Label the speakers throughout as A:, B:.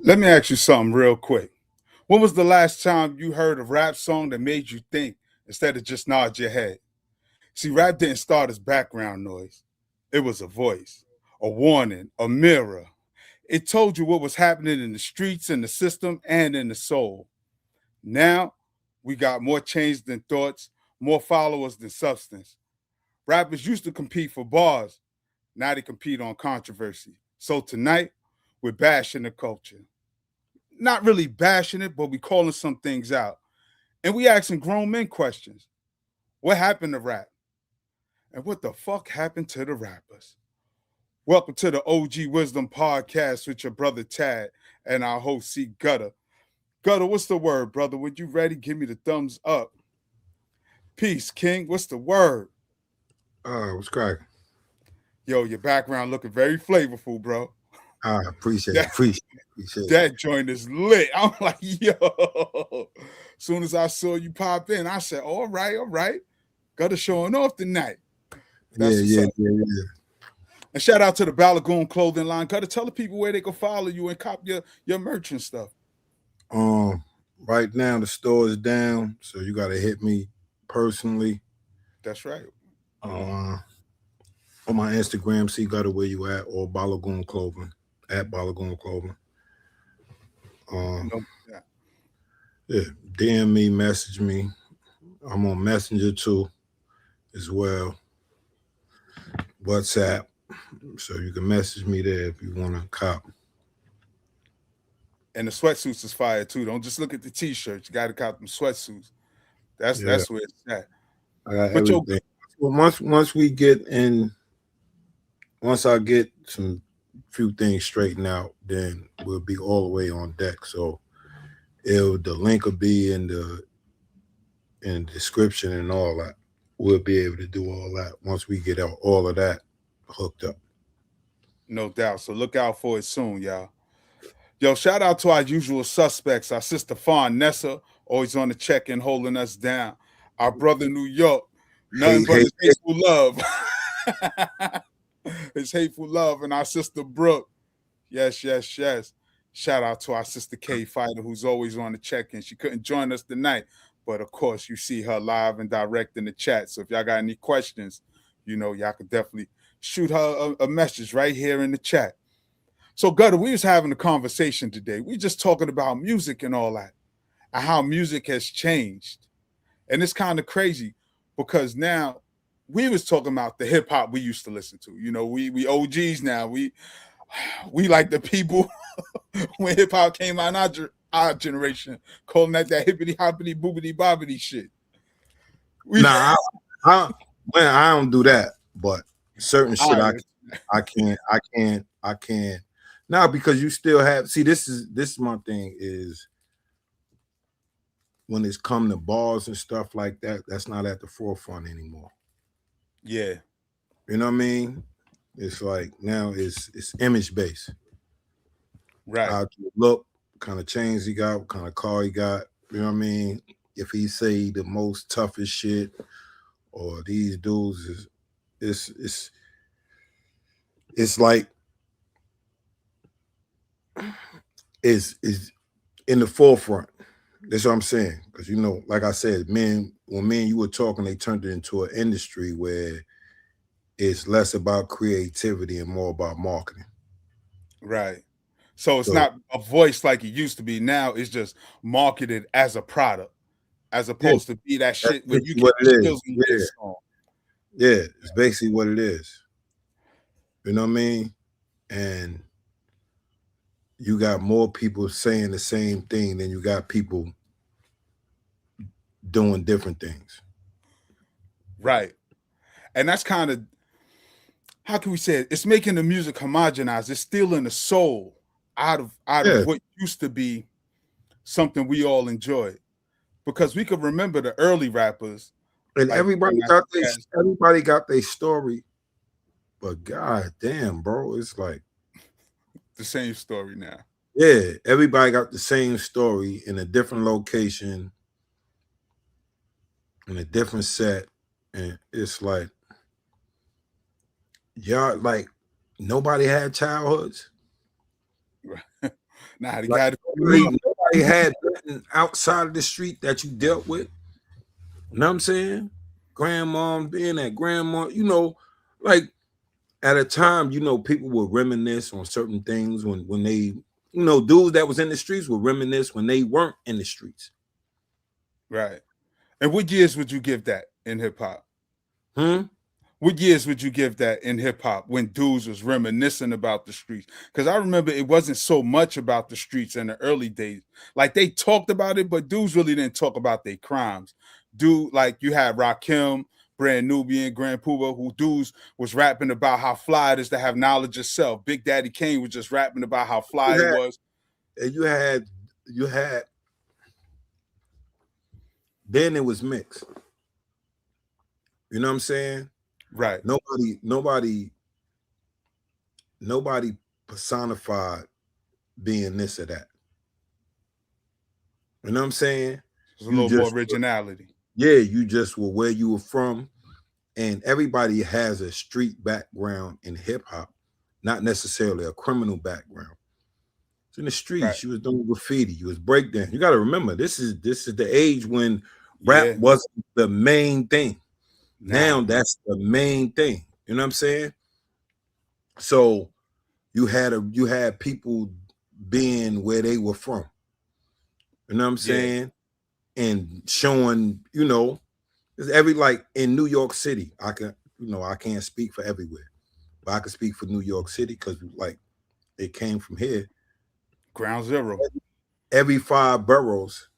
A: Let me ask you something real quick. When was the last time you heard a rap song that made you think instead of just nod your head? See, rap didn't start as background noise. It was a voice, a warning, a mirror. It told you what was happening in the streets, in the system, and in the soul. Now, we got more change than thoughts, more followers than substance. Rappers used to compete for bars. Now they compete on controversy. So tonight, we're bashing the culture. Not really bashing it, but we calling some things out. And we asking grown men questions. What happened to rap? And what the fuck happened to the rappers? Welcome to the OG Wisdom Podcast with your brother Tad and our host C Gutter. Gutter, what's the word, brother? When you ready, give me the thumbs up. Peace, King. What's the word?
B: What's cracking?
A: Yo, your background looking very flavorful, bro.
B: Appreciate it.
A: That,
B: Appreciate it.
A: that joint is lit. I'm like, yo. Soon as I saw you pop in, I said, all right. Gutter showing off tonight. That's what's up.
B: Yeah.
A: And shout out to the Balagoon clothing line. Gutter, tell the people where they can follow you and cop your merch and stuff.
B: Right now the store is down, so you got to hit me personally.
A: That's right.
B: On my Instagram, see Gutter where you at, or Balagoon Clothing at Balagoon Clothing.
A: Yeah.
B: Yeah, DM me, message me. I'm on Messenger too, as well. WhatsApp, so you can message me there if you want to cop.
A: And the sweatsuits is fire too. Don't just look at the t-shirts. You got to cop them sweatsuits. That's where it's at.
B: I got
A: But
B: everything. Once we get in, once I get some few things straightened out, then we'll be all the way on deck. So the link will be in the description and all that. We'll be able to do all that once we get all of that hooked up.
A: no doubt. So look out for it soon, y'all. Yo, shout out to our usual suspects. Our sister Fawn Nessa, always on the check-in, holding us down. Our brother New York, nothing but his hateful love. His hateful love. And our sister Brooke. Yes. Shout out to our sister Kay Fighter, who's always on the check-in. She couldn't join us tonight, but of course, you see her live and direct in the chat. So if y'all got any questions, y'all could definitely shoot her a message right here in the chat. So, Gutter, we was having a conversation today. We just talking about music and all that, and how music has changed. And it's kind of crazy because now we was talking about the hip hop we used to listen to. We OGs now. We like the people when hip hop came out in our generation, calling that hippity hoppity boobity bobbity shit.
B: I don't do that, but certain shit I can't. Now, because you still have, this is my thing is when it's come to bars and stuff like that, that's not at the forefront anymore.
A: Yeah.
B: You know what I mean? It's like now it's image based.
A: Right.
B: How you look, kind of chains he got, what kind of car he got. You know what I mean? If he say the most toughest shit, or these dudes it's like is in the forefront. That's what I'm saying. Because like I said, when you were talking, they turned it into an industry where it's less about creativity and more about marketing.
A: Right. So it's not a voice like it used to be. Now it's just marketed as a product, as opposed to be that shit where you get the skills in this song.
B: Yeah, it's basically what it is. You know what I mean? And you got more people saying the same thing than you got people doing different things.
A: Right. And that's kind of, how can we say it? It's making the music homogenized. It's stealing the soul out of what used to be something we all enjoyed. Because we could remember the early rappers.
B: And everybody got their story. But god damn, bro, it's like
A: the same story now.
B: Yeah, everybody got the same story in a different location, in a different set, and it's like, y'all, like, nobody had childhoods.
A: Nah, the
B: Like
A: guy.
B: nobody had nothing outside of the street that you dealt with. You know what I'm saying? Grandma being that grandma, you know, like at a time, you know, people would reminisce on certain things when they, you know, dudes that was in the streets would reminisce when they weren't in the streets.
A: Right. And what years would you give that in hip hop?
B: Hmm?
A: What years would you give that in hip hop when dudes was reminiscing about the streets? Because I remember it wasn't so much about the streets in the early days. Like they talked about it, but dudes really didn't talk about their crimes. Dude, like you had Rakim, Brand Nubian, Grand Puba, who dudes was rapping about how fly it is to have knowledge of self. Big Daddy Kane was just rapping about how fly
B: You
A: he
B: had,
A: was.
B: you had, then it was mixed. You know what I'm saying?
A: Right.
B: Nobody personified being this or that. You know what I'm saying?
A: There's a
B: You
A: little more
B: just,
A: originality.
B: yeah, you just were where you were from. And everybody has a street background in hip hop, not necessarily a criminal background. It's in the streets.
A: Right.
B: You was doing graffiti. You was breakdancing. You got to remember, this is the age when rap
A: Yeah.
B: wasn't the main thing.
A: Nah.
B: Now that's the main thing. You know what I'm saying? So you had people being where they were from. You know what I'm saying? And showing, you know, every like in New York City, I can't speak for everywhere, but I can speak for New York City because like it came from here.
A: Ground zero.
B: Every 5 boroughs,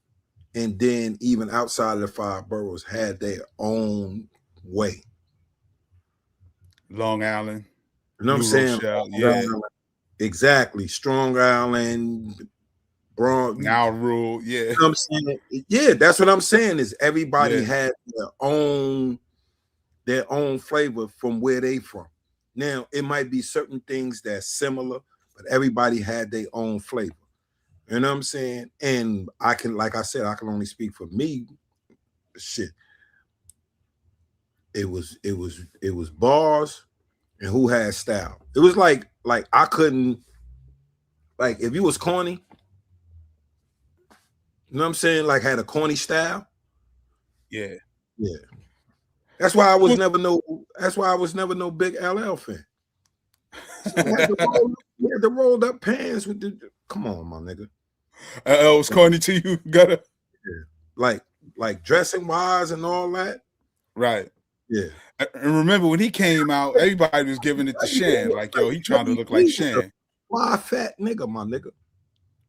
B: and then even outside of the 5 boroughs had their own way.
A: Long Island,
B: You know what I'm
A: New
B: saying?
A: Rochelle. Yeah.
B: Exactly. Strong Island, Bronx.
A: Now rule. Yeah.
B: You know what I'm saying? Yeah, that's what I'm saying. Is everybody
A: Yeah.
B: had their own flavor from where they from. Now it might be certain things that's similar, but everybody had their own flavor. You know what I'm saying? And I can, like I said, I can only speak for me. Shit. It was bars and who had style. It was like I couldn't, like if you was corny, you know what I'm saying? Like had a corny style.
A: Yeah.
B: Yeah. That's why I was never no big LL fan. He had the rolled up pants with the, come on, my nigga.
A: LL was corny to you. Gotta.
B: Yeah. Like dressing wise and all that.
A: Right.
B: Yeah.
A: And remember when he came out, everybody was giving it to Shan. Like, yo, he trying to look like Shan.
B: Fly fat nigga, my nigga.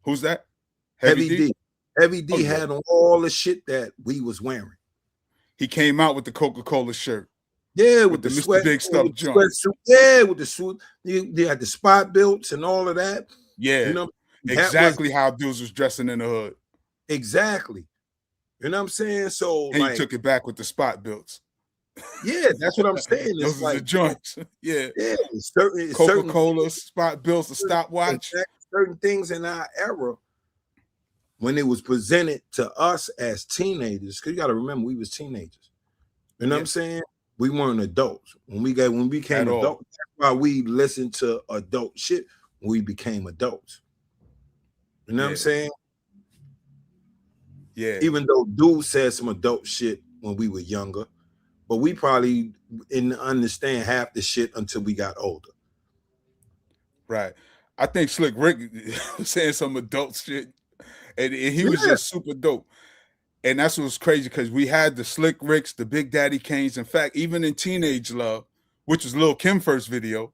A: Who's that?
B: Heavy D. Heavy D
A: yeah.
B: had on all the shit that we was wearing.
A: He came out with the Coca-Cola shirt.
B: Yeah, with the
A: Mr.
B: sweat,
A: Big Stuff joint.
B: Yeah, with the suit. You had the spot belts and all of that.
A: Yeah.
B: You know,
A: exactly how dudes was dressing in the hood.
B: Exactly. You know what I'm saying? So
A: and like, he took it back with the spot belts.
B: Yeah, that's what I'm saying.
A: Those are the joints. Yeah.
B: Yeah. Certain
A: Coca-Cola, spot belts, a stopwatch.
B: Certain things in our era when it was presented to us as teenagers, because you got to remember we was teenagers. You know what I'm saying? We weren't adults. When we became adults, that's why we listened to adult shit when we became adults. You know what I'm saying?
A: Yeah.
B: Even though dude said some adult shit when we were younger, but we probably didn't understand half the shit until we got older.
A: Right. I think Slick Rick was saying some adult shit, and he was just super dope. And that's what's crazy because we had the Slick Ricks, the Big Daddy Kanes. In fact, even in Teenage Love, which was Lil' Kim first video,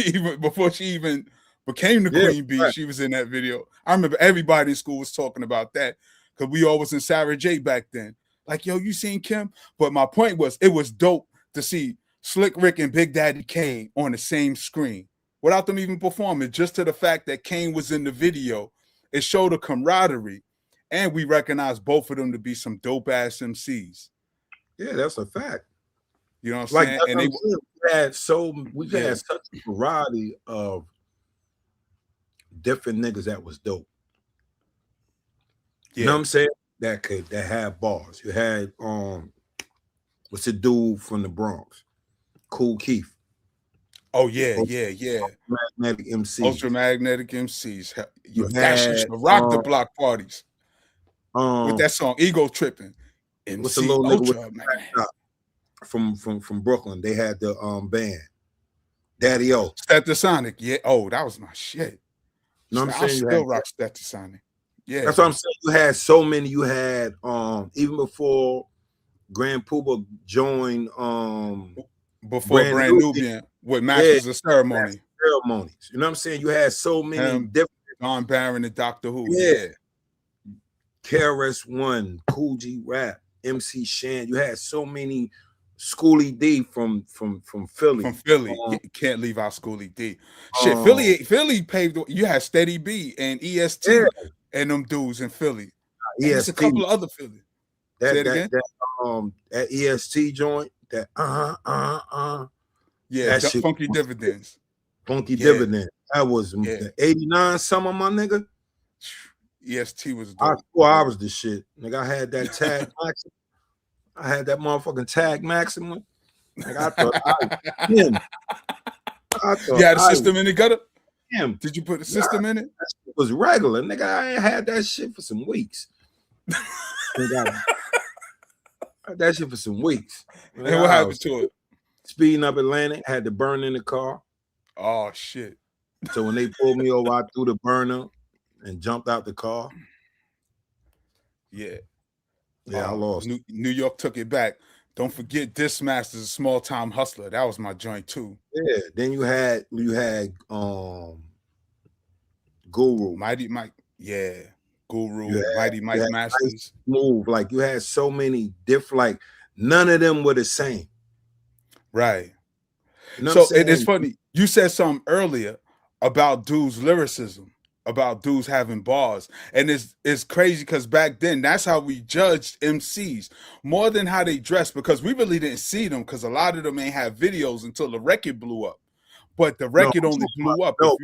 A: even before she even became the Queen Bee, she was in that video. I remember everybody in school was talking about that because we all was in Sarah J back then. Like, yo, you seen Kim? But my point was, it was dope to see Slick Rick and Big Daddy Kane on the same screen without them even performing. Just to the fact that Kane was in the video, it showed a camaraderie. And we recognize both of them to be some dope ass MCs.
B: Yeah, that's a fact.
A: You know what I'm saying? And
B: we had such a variety of different niggas that was dope. You know what I'm saying? That had bars. You had what's the dude from the Bronx? Cool Keith.
A: Oh yeah.
B: Magnetic MCs.
A: Ultramagnetic MCs.
B: You
A: Yo, that shit used
B: had
A: to rock the block parties with
B: um
A: that song Ego Tripping.
B: what's the
A: MC
B: little nigga with
A: Ultra
B: the
A: Man.
B: top from Brooklyn? They had the band Daddy O.
A: Stetsasonic. Yeah. Oh, that was my shit.
B: You know what I'm
A: I
B: saying? You had
A: still rock Stetsasonic. Yeah.
B: that's what I'm saying. You had so many. You had even before Grand Pooba joined
A: Before
B: Brand
A: Brand
B: New.
A: Nubian with
B: Yeah,
A: Masters of Ceremony.
B: ceremonies. You know what I'm saying? You had so many
A: Him,
B: different.
A: Don Barron and Doctor Who.
B: Yeah.
A: Yeah.
B: KRS-One, Cool G Rap, MC Shan. You had so many. Schoolie D from Philly.
A: From Philly. You can't leave out Schoolie D. Shit,
B: Um,
A: Philly paved the, you had Steady B and EST
B: yeah,
A: and them dudes in Philly. And there's a
B: EST.
A: couple of other Philly. Say it again.
B: That EST joint. That
A: Yeah,
B: that shit.
A: Funky Dividends.
B: Funky
A: Yeah.
B: Dividend. That was the 89 summer, my nigga.
A: EST was
B: I
A: dope.
B: swore I was the shit. Nigga, I had that tag maximum. I had that motherfucking tag maximum. Nigga, I thought I was him.
A: You had a system in the gutter?
B: Him.
A: Did you put a system in it?
B: That shit was regular. Nigga, I ain't had that shit for some weeks. Nigga, I had that shit for some weeks.
A: And what happened to it?
B: Speeding up Atlantic, had to burn in the car.
A: Oh shit.
B: So when they pulled me over, I threw the burner and jumped out the car.
A: Yeah.
B: Yeah, I lost.
A: New York took it back. Don't forget Dismaster's a small time hustler. That was my joint too.
B: Yeah. Then you had Guru.
A: Mighty Mike. Yeah. Guru, Mighty Mike Masters.
B: Move. Like you had so many different, like none of them were the same.
A: Right.
B: You know
A: so it's funny. You said something earlier about dudes' lyricism, about dudes having bars. And it's crazy because back then, that's how we judged MCs more than how they dressed, because we really didn't see them because a lot of them ain't have videos until the record blew up. But the record only blew up.
B: No,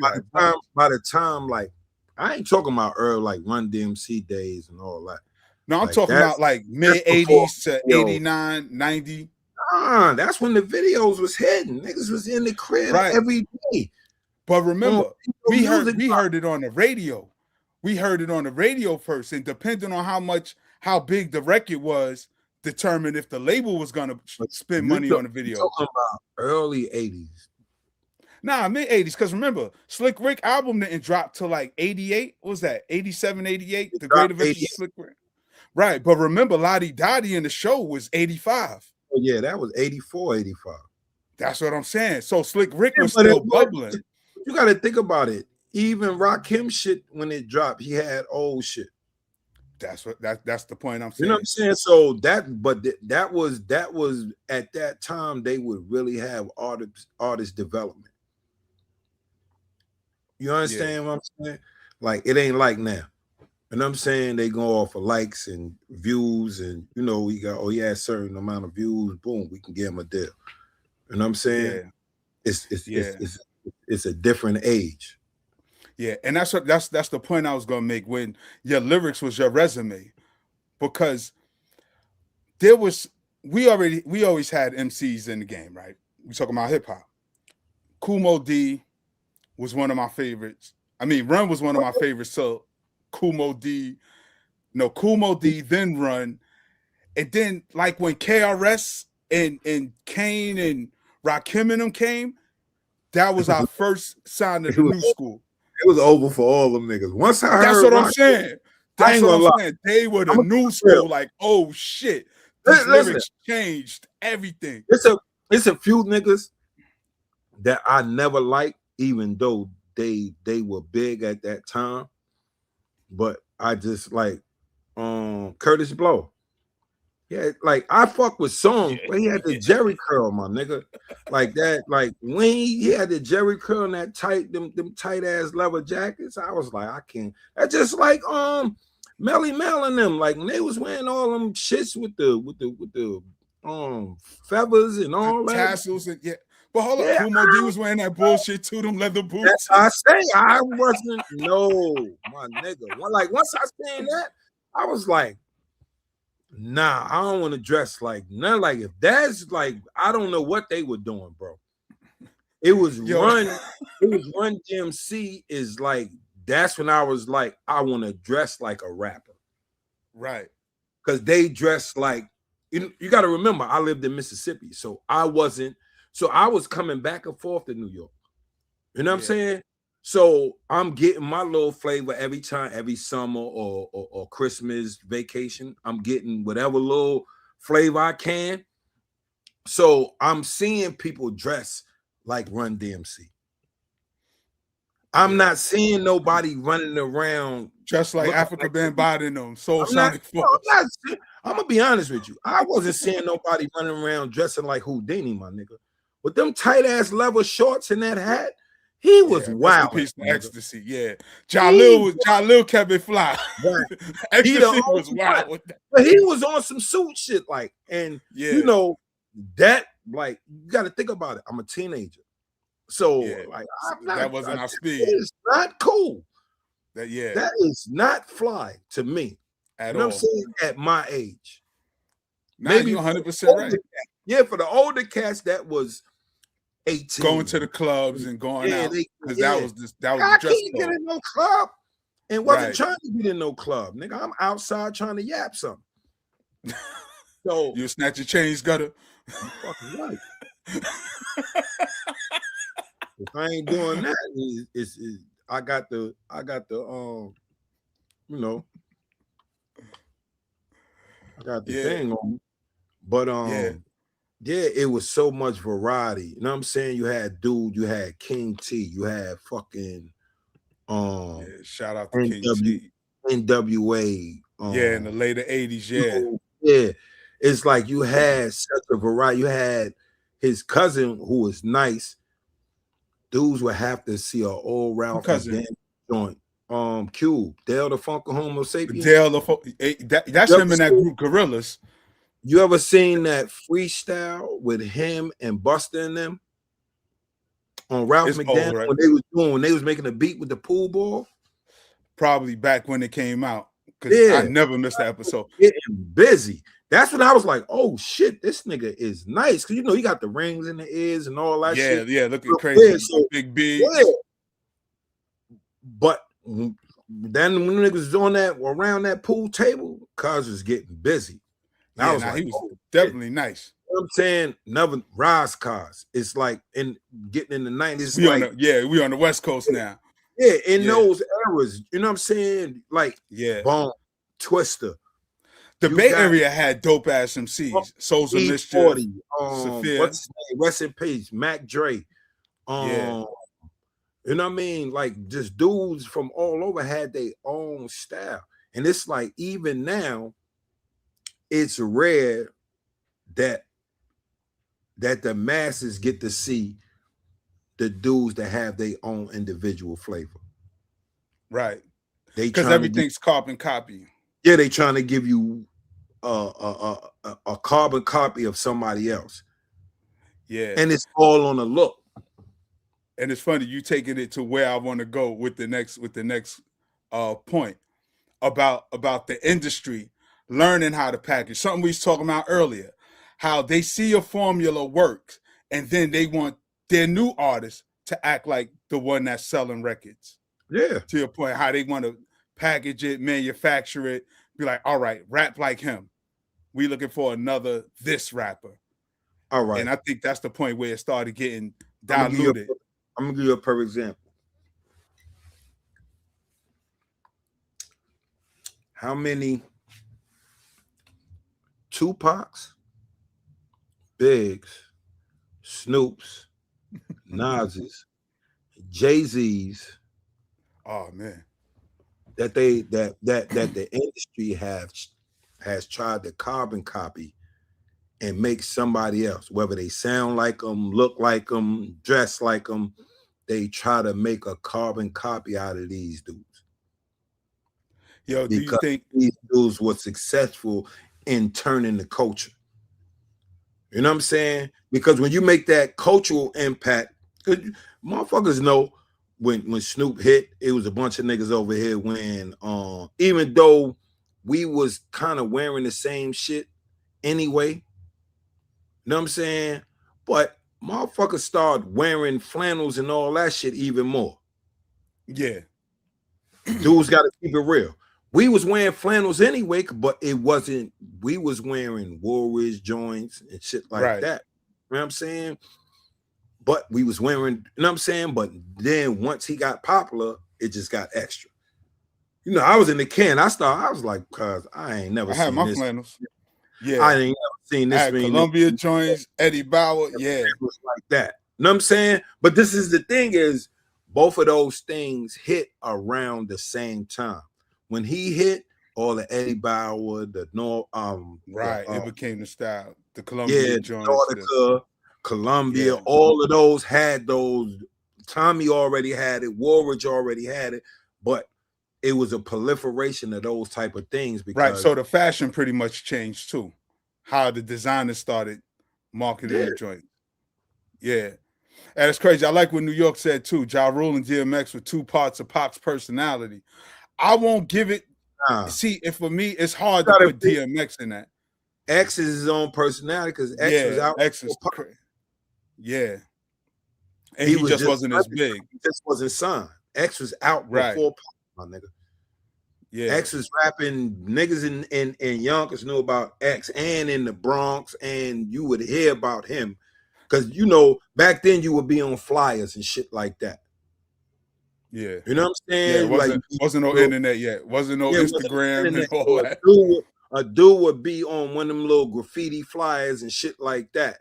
B: by the time, like, I ain't talking about early, like Run DMC days and all that.
A: No, I'm talking about like mid-80s to 89, 90.
B: That's when the videos was hitting. Niggas was in the crib every day.
A: But remember, we heard it on the radio. We heard it on the radio first, and depending on how big the record was, determined if the label was gonna spend money on the video.
B: Talking about early 80s.
A: Nah, mid-80s, because remember, Slick Rick album didn't drop till like 88. What was that? 87, 88? The Great Adventures of Slick Rick. Right, but remember, Lottie Dottie in the show was 85.
B: Oh, yeah, that was 84, 85.
A: That's what I'm saying. So Slick Rick was still bubbling.
B: You got to think about it. Even Rakim shit, when it dropped, he had old shit.
A: That's the point I'm saying.
B: You know what I'm saying? So that was at that time they would really have artist development. You understand what I'm saying? Like it ain't like now. You know what I'm saying? They go off of likes and views, and you know, we got he had a certain amount of views, boom, we can give him a deal. You know what I'm saying? Yeah. It's a different age.
A: Yeah, and that's the point I was gonna make when your lyrics was your resume, because we always had MCs in the game, right? We talking about hip hop. Kumo D was one of my favorites. I mean, Run was one of my favorites. So Kumo D, then Run, and then like when KRS and Kane and Rakim and them came, that was our first sign of the new school.
B: It was over for all them niggas. Once I heard,
A: that's what I'm saying. That's what I'm saying. They were the new school. Like, oh shit, these lyrics changed everything.
B: It's a few niggas that I never liked, even though they were big at that time. But I just like Curtis Blow. Yeah, like I fuck with songs, but he had the Jerry curl, my nigga. Like that, like when he had the Jerry curl and that them tight ass leather jackets. I was like, I can't. That's just like Melly Mel and them, like when they was wearing all them shits with the feathers and all that.
A: Tassels and But hold up, Kumo D was wearing that bullshit too, them leather boots.
B: That's I say I wasn't my nigga. Like once I seen that, I was like, nah, I don't want to dress like none. Like if that's like, I don't know what they were doing, bro. It was
A: Yo.
B: Run. It was Run DMC. Is like that's when I was like, I want to dress like a rapper.
A: Right.
B: Because they dress like you got to remember, I lived in Mississippi, so I was coming back and forth to New York. You know what I'm saying? So I'm getting my little flavor every time, every summer or Christmas vacation. I'm getting whatever little flavor I can. So I'm seeing people dress like Run DMC. I'm not seeing nobody running around
A: just like Africa Bambaataa and them, Soul Sonic Force.
B: I'm gonna be honest with you. I wasn't seeing nobody running around dressing like Houdini, my nigga. With them tight ass leather shorts and that hat, he was wild.
A: Piece of ecstasy, yeah. Jalil kept it fly.
B: Right.
A: Ecstasy was wild with that.
B: But he was on some suit shit, like, and you know that, like, you got to think about it. I'm a teenager, so like,
A: that wasn't our speed.
B: It's not cool.
A: That
B: is not fly to me.
A: At
B: you know
A: all.
B: what I'm saying? At my age,
A: maybe 100% right.
B: Yeah, for the older cats, that was 18.
A: Going to the clubs and going out because that was the
B: I
A: dress
B: can't get in no club and wasn't trying to get in no club, nigga. I'm outside trying to yap something. So
A: you snatch your chains, gutter.
B: I'm fucking right. If I ain't doing that, it's I got the you know, I got the thing on, but yeah, it was so much variety. You know what I'm saying? You had Dude, you had King T, you had fucking
A: shout out to King T.
B: NWA.
A: In the later 80s,
B: yeah. It's like you had such a variety. You had his cousin who was nice. Dudes would have to see an old Ralph joint. Cube, Dale the Funky Homo Sapien.
A: That's him in that group Gorillas.
B: You ever seen that freestyle with him and Busta and them on Ralph McDaniel when they was making a beat with the pool ball?
A: Probably back when it came out, because I never missed that episode.
B: Getting busy. That's when I was like, oh shit, this nigga is nice. Because you know he got the rings in the ears and all that shit.
A: Yeah, looking crazy. So, big beats. Yeah.
B: But then when niggas was on that around that pool table, cuz was getting busy.
A: I was like, he was definitely nice.
B: You know what I'm saying? Never rise cars. It's like in getting in the 90s.
A: We on the West Coast now.
B: Yeah, in those eras, you know what I'm saying? Like Bone, Twister.
A: The Bay Area had dope ass MCs. Souls of Mischief,
B: Sophia. What's his name? Rest in peace, Mac Dre. You know what I mean? Like just dudes from all over had their own style. And it's like even now, it's rare that the masses get to see the dudes that have their own individual flavor.
A: Right. Because everything's carbon copy.
B: Yeah, they trying to give you a carbon copy of somebody else.
A: Yeah.
B: And it's all on the look.
A: And it's funny, you taking it to where I want to go with the next point about the industry learning how to package. Something we was talking about earlier, how they see a formula works, and then they want their new artists to act like the one that's selling records.
B: Yeah.
A: To your point, how they want to package it, manufacture it, be like, all right, rap like him. We looking for another this rapper.
B: All right.
A: And I think that's the point where it started getting diluted.
B: I'm gonna give you a perfect example. How many Tupacs, Bigs, Snoops, Nas's, Jay-Z's,
A: oh man,
B: that the industry has tried to carbon copy and make somebody else, whether they sound like them, look like them, dress like them, they try to make a carbon copy out of these dudes.
A: Yo, do you think
B: these dudes were successful in turning the culture? You know what I'm saying? Because when you make that cultural impact, because motherfuckers know when Snoop hit, it was a bunch of niggas over here when even though we was kind of wearing the same shit anyway, you know what I'm saying? But motherfuckers start wearing flannels and all that shit even more.
A: Yeah.
B: Dudes got to keep it real. We was wearing flannels anyway, but it wasn't. We was wearing Woolridge joints and shit like
A: Right.
B: that. You know what I'm saying? But we was wearing, you know what I'm saying? But then once he got popular, it just got extra. You know, I was in the can. I was like, cuz I ain't never
A: I had
B: seen
A: my
B: this.
A: flannels. Yeah.
B: I ain't never seen
A: I
B: this
A: had
B: many
A: Columbia joints, Eddie Bauer. Yeah.
B: was like that. You know what I'm saying? But this is the thing is both of those things hit around the same time. When he hit, all the Eddie Bauer, the
A: Right. It became the style. The
B: yeah,
A: Columbia joints.
B: Nautica, Columbia,
A: Yeah.
B: all of those had those. Tommy already had it, Woolridge already had it, but it was a proliferation of those type of things
A: Right.
B: because
A: So the fashion pretty much changed too. How the designers started marketing
B: yeah,
A: the joint. Yeah. And it's crazy. I like what New York said too. Ja Rule and DMX were two parts of Pac's personality. I won't give it.
B: nah,
A: See, if for me, it's hard to
B: gotta
A: put
B: think
A: DMX in that.
B: X is his own personality because X was
A: Yeah,
B: out.
A: X is yeah, and
B: He
A: he
B: was
A: just
B: just
A: wasn't as big.
B: he just wasn't signed. X was out
A: Right.
B: before Pac, my nigga.
A: Yeah.
B: X was rapping. Niggas in Yonkers knew about X, and in the Bronx, and you would hear about him because you know back then you would be on flyers and shit like that.
A: Yeah.
B: You know what I'm
A: Yeah.
B: saying? Like
A: Wasn't no
B: little,
A: internet yet. Wasn't no
B: yeah,
A: Instagram and all
B: so
A: that.
B: a dude would be on one of them little graffiti flyers and shit like that,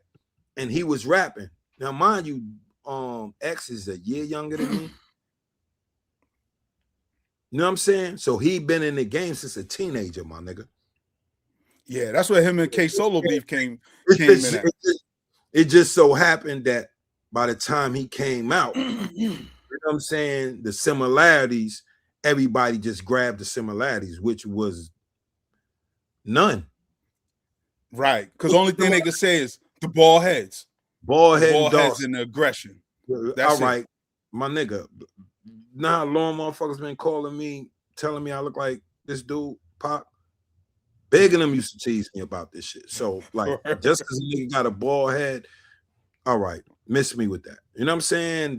B: and he was rapping. Now, mind you, X is a year younger than me. You know what I'm saying? So he been in the game since a teenager, my nigga.
A: Yeah, that's where him and K Solo beef came
B: It
A: in
B: just,
A: at.
B: it just so happened that by the time he came out, you know what I'm saying? The similarities, everybody just grabbed the similarities, which was none.
A: Right. Because the only thing they could say is the ball heads.
B: Bald
A: The
B: head and
A: ball heads
B: Dawson.
A: and the aggression.
B: All
A: That's it.
B: right, my nigga. Now, long motherfuckers been calling me, telling me I look like this dude, Pop. Big of them used to tease me about this shit. So, like, just because a nigga got a bald head, all right, miss me with that. You know what I'm saying?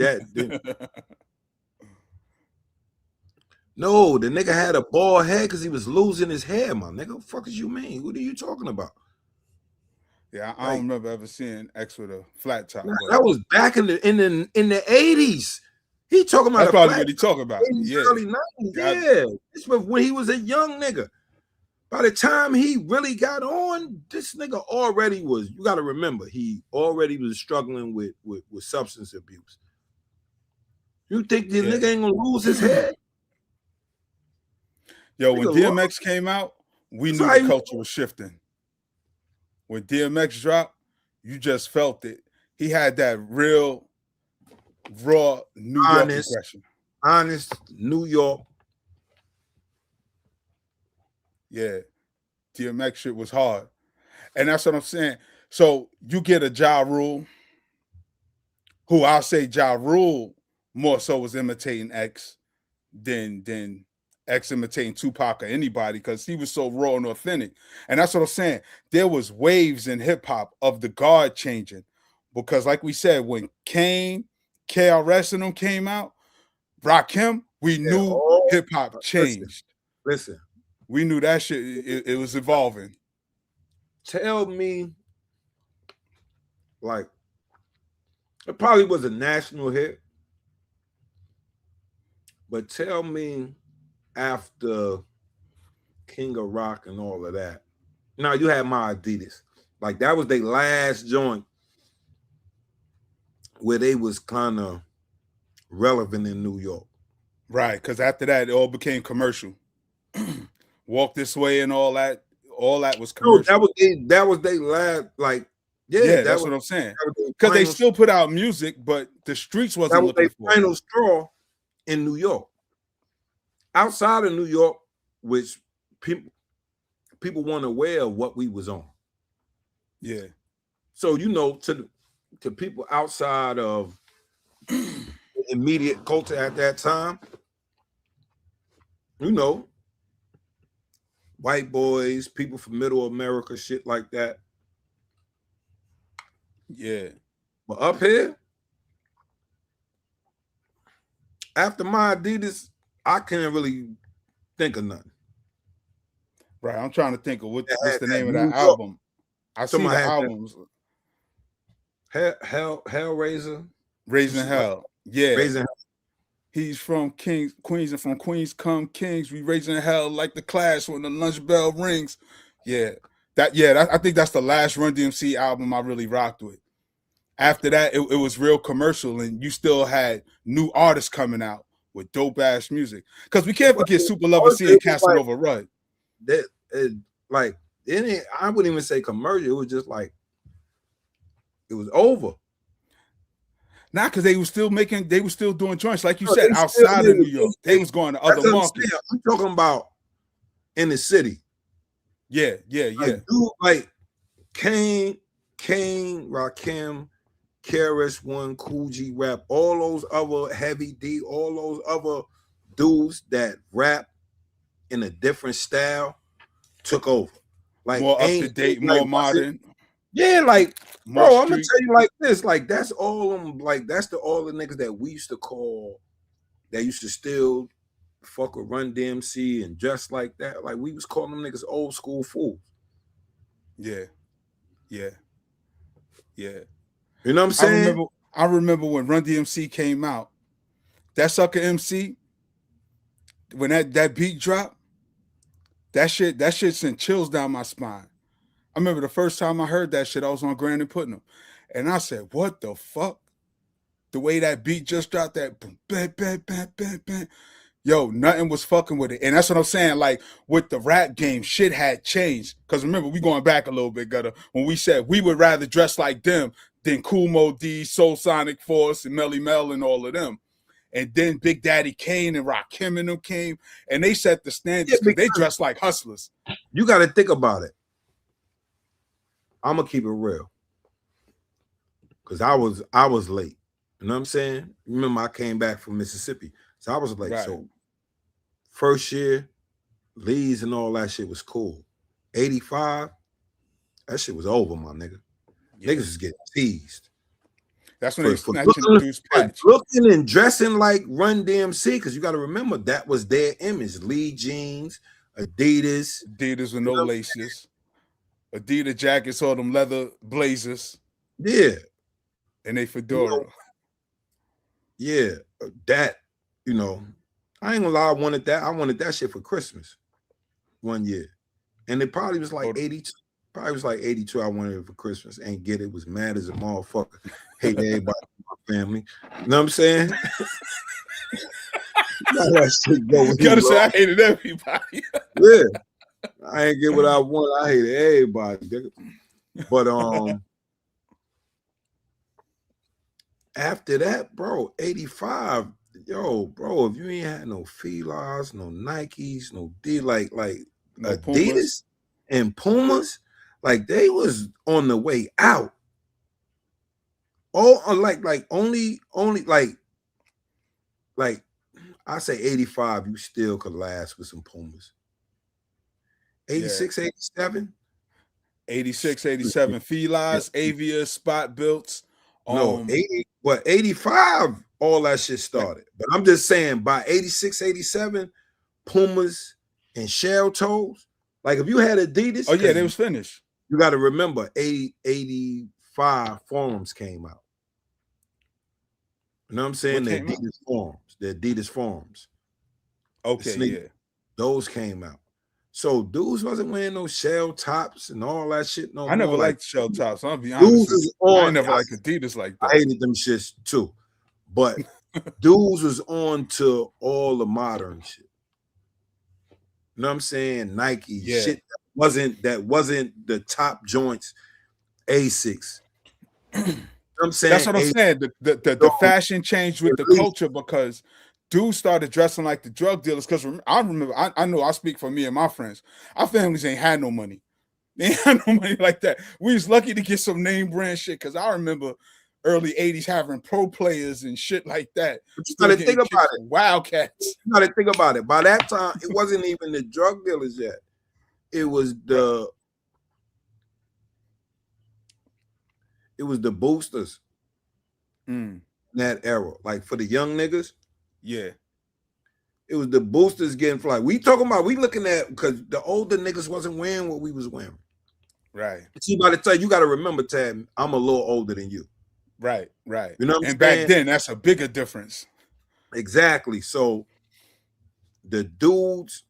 B: No, the nigga had a bald head because he was losing his hair, my nigga. What the fuck is you mean? What are you talking about?
A: Yeah, I
B: Like,
A: don't remember ever seeing X with a flat top, but
B: that was back in the 80s. He talking about
A: that's
B: a
A: probably
B: flat
A: what he talking about.
B: 80s,
A: Yeah.
B: early 90s. Yeah. This was when he was a young nigga. By the time he really got on, this nigga already was, you got to remember, he already was struggling with substance abuse. You think the nigga ain't gonna lose his head?
A: Yo, when DMX came out, we knew the culture was shifting. When DMX dropped, you just felt it. He had that real, raw New York aggression.
B: Honest New York.
A: Yeah. DMX shit was hard. And that's what I'm saying. So you get a Ja Rule, who I'll say Ja Rule more so was imitating X than X imitating Tupac or anybody because he was so raw and authentic. And that's what I'm saying. There was waves in hip hop of the guard changing. Because like we said, when Kane, KRS and them came out, Rakim, we knew hip hop changed.
B: Listen.
A: We knew that shit, it was evolving.
B: Tell me, like, it probably was a national hit, but tell me after King of Rock and all of that. Now you had my Adidas. Like that was their last joint where they was kind of relevant in New York.
A: Right, because after that, it all became commercial. Walk This Way and all that was commercial.
B: No, that was their last, like,
A: yeah, that's what I'm saying. Because they still put out music, but the streets wasn't
B: that was
A: looking for
B: final straw in New York. Outside of New York, which people weren't aware of what we was on.
A: Yeah.
B: So you know, to people outside of immediate culture at that time, you know, white boys, people from Middle America, shit like that.
A: Yeah.
B: But up here, after my Adidas, I can't really think of nothing.
A: Right. I'm trying to think of what's the
B: That
A: name of that
B: New York.
A: album. I see
B: Somebody
A: the
B: had
A: albums.
B: Hellraiser. Some
A: Raising
B: shit like
A: Hell. Yeah.
B: Raising Hell.
A: He's from Queens, and from Queens come kings. We raising hell like the Clash when the lunch bell rings. Yeah. I think that's the last Run DMC album I really rocked with. After that, it was real commercial, and you still had new artists coming out with dope ass music. Because we can't forget Super Lover C and
B: It was like
A: Casanova Rud.
B: that. Like I wouldn't even say commercial. It was just like it was over.
A: Not because they were still doing joints, like you
B: No,
A: said, outside of New York. They was going to other markets.
B: I'm talking about in the city.
A: Yeah.
B: Like, dude, like Kane, Rakim, Karis One, Cool G Rap, all those other Heavy D, all those other dudes that rap in a different style took over. Like
A: more up to date, more modern.
B: Yeah, like
A: more
B: bro, I'm gonna
A: street.
B: tell you like this. Like that's all them. Like that's all the niggas that we used to call. That used to still fuck with Run DMC and dress like that. Like we was calling them niggas old school fools.
A: Yeah.
B: You know what I'm saying?
A: I remember when Run DMC came out. That sucker MC, when that beat dropped, that shit sent chills down my spine. I remember the first time I heard that shit, I was on Grand and Putnam, and I said, "What the fuck?" The way that beat just dropped, that boom, bam, bam, bam, bam, bam. Yo, nothing was fucking with it. And that's what I'm saying. Like with the rap game, shit had changed. Because remember, we going back a little bit, Gutter, when we said we would rather dress like them than Kool Mo D, Soul Sonic Force, and Melly Mel and all of them. And then Big Daddy Kane and Rakim and them came, and they set the standards because they dressed like hustlers.
B: You got to think about it. I'm gonna keep it real, because I was late. You know what I'm saying? Remember, I came back from Mississippi, so I was late. Right. So first year, Lee's and all that shit was cool. 85, that shit was over, my nigga. Yeah. Niggas was getting teased.
A: That's when they snatching Deuce Patch.
B: Looking and dressing like Run DMC, because you got to remember that was their image. Lee jeans, Adidas
A: with no laces, Adidas jackets, all them leather blazers.
B: Yeah,
A: and they fedora.
B: Yeah, that, I ain't gonna lie, I wanted that. I wanted that shit for Christmas one year, and it probably was like 82. Probably was like 82. I wanted it for Christmas. Ain't get it. Was mad as a motherfucker. Hate everybody in my family. You know what I'm saying? That shit go.
A: You gotta say I hated everybody.
B: Yeah, I ain't get what I want. I hated everybody. But after that, bro, 85. Yo, bro, if you ain't had no Filas, no Nikes, no like no Adidas Pumas. And Pumas. Like they was on the way out. Oh, like only like I say 85, you still could last with some Pumas. 86, 87?
A: 86, 87. Filas, Avia, Spot Builts.
B: No, 85, all that shit started. But I'm just saying by 86, 87, Pumas and shell toes. Like if you had Adidas.
A: Oh, yeah, they was finished.
B: You got to remember, 85 forums came out. You know what I'm saying? The Adidas forums.
A: Okay, yeah.
B: Those came out. So dudes wasn't wearing no shell tops and all that shit no more.
A: I never liked shell tops. I'll be honest. I never liked Adidas like that.
B: I hated them shits too. But dudes was on to all the modern shit. You know what I'm saying? Nike shit that wasn't the top joints, Asics. You know what I'm saying?
A: That's what I'm saying. The fashion changed with the culture because dudes started dressing like the drug dealers. Because I remember, I know I speak for me and my friends. Our families ain't had no money. They ain't had no money like that. We was lucky to get some name brand shit. Because I remember early 80s having pro players and shit like that.
B: But you gotta think about it.
A: Wildcats.
B: You gotta think about it. By that time, it wasn't even the drug dealers yet. It was the boosters.
A: Mm.
B: that era. Like for the young niggas,
A: Yeah.
B: it was the boosters getting fly. We looking at, because the older niggas wasn't wearing what we was wearing.
A: Right.
B: See, by the time you got to remember, Tab, I'm a little older than you.
A: Right. Right.
B: You know what I'm
A: And back
B: saying?
A: then, that's a bigger difference.
B: Exactly. So the dudes,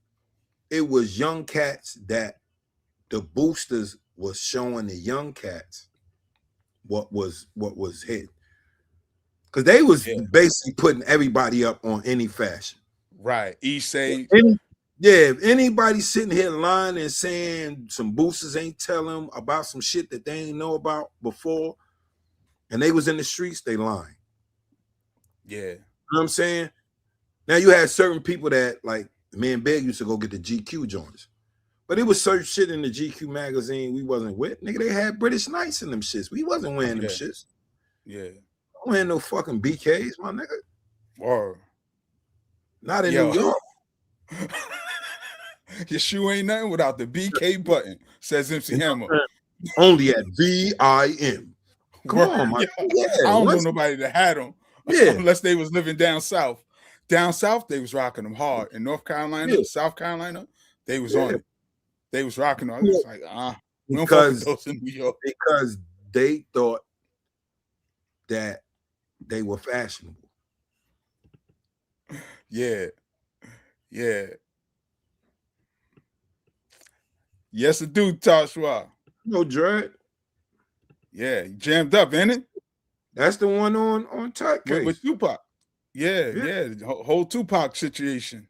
B: it was young cats that the boosters was showing the young cats what was hit. Because they was basically putting everybody up on any fashion.
A: Right. Say,
B: if anybody sitting here lying and saying some boosters ain't telling them about some shit that they ain't know about before, and they was in the streets, they lying.
A: Yeah.
B: You know what I'm saying? Now you had certain people that, like, me and Big used to go get the GQ joints. But it was certain shit in the GQ magazine we wasn't with. Nigga, they had British Knights in them shits. We wasn't wearing them shits.
A: Yeah.
B: I wearing no fucking BKs, my nigga.
A: Or
B: not in New York.
A: Your shoe ain't nothing without the BK button, says MC Hammer.
B: Only at VIM. Come on, my
A: I don't know nobody that had them.
B: Yeah.
A: Unless they was living down south. Down south, they was rocking them hard. In North Carolina, South Carolina, they was on it. They was rocking them. I was like, we don't fuck with those in New York.
B: Because they thought that they were fashionable.
A: Yeah. Yeah. Yes, it do, Tashwa.
B: No, Dread.
A: Yeah, jammed up, ain't it?
B: That's the one on Tight Case.
A: With Tupac. Yeah. The whole Tupac situation.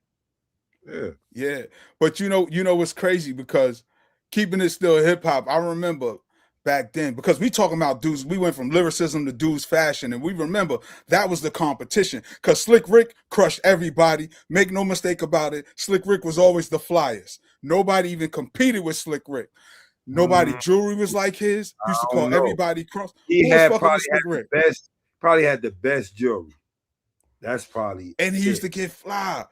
A: Yeah. But you know what's crazy, because keeping it still hip hop, I remember back then, because we talking about dudes, we went from lyricism to dudes fashion, and we remember that was the competition, because Slick Rick crushed everybody. Make no mistake about it, Slick Rick was always the flyest. Nobody even competed with Slick Rick. Nobody jewelry was like his. Used to call everybody cross.
B: He had probably had the best jewelry. That's probably,
A: and he used to get fly.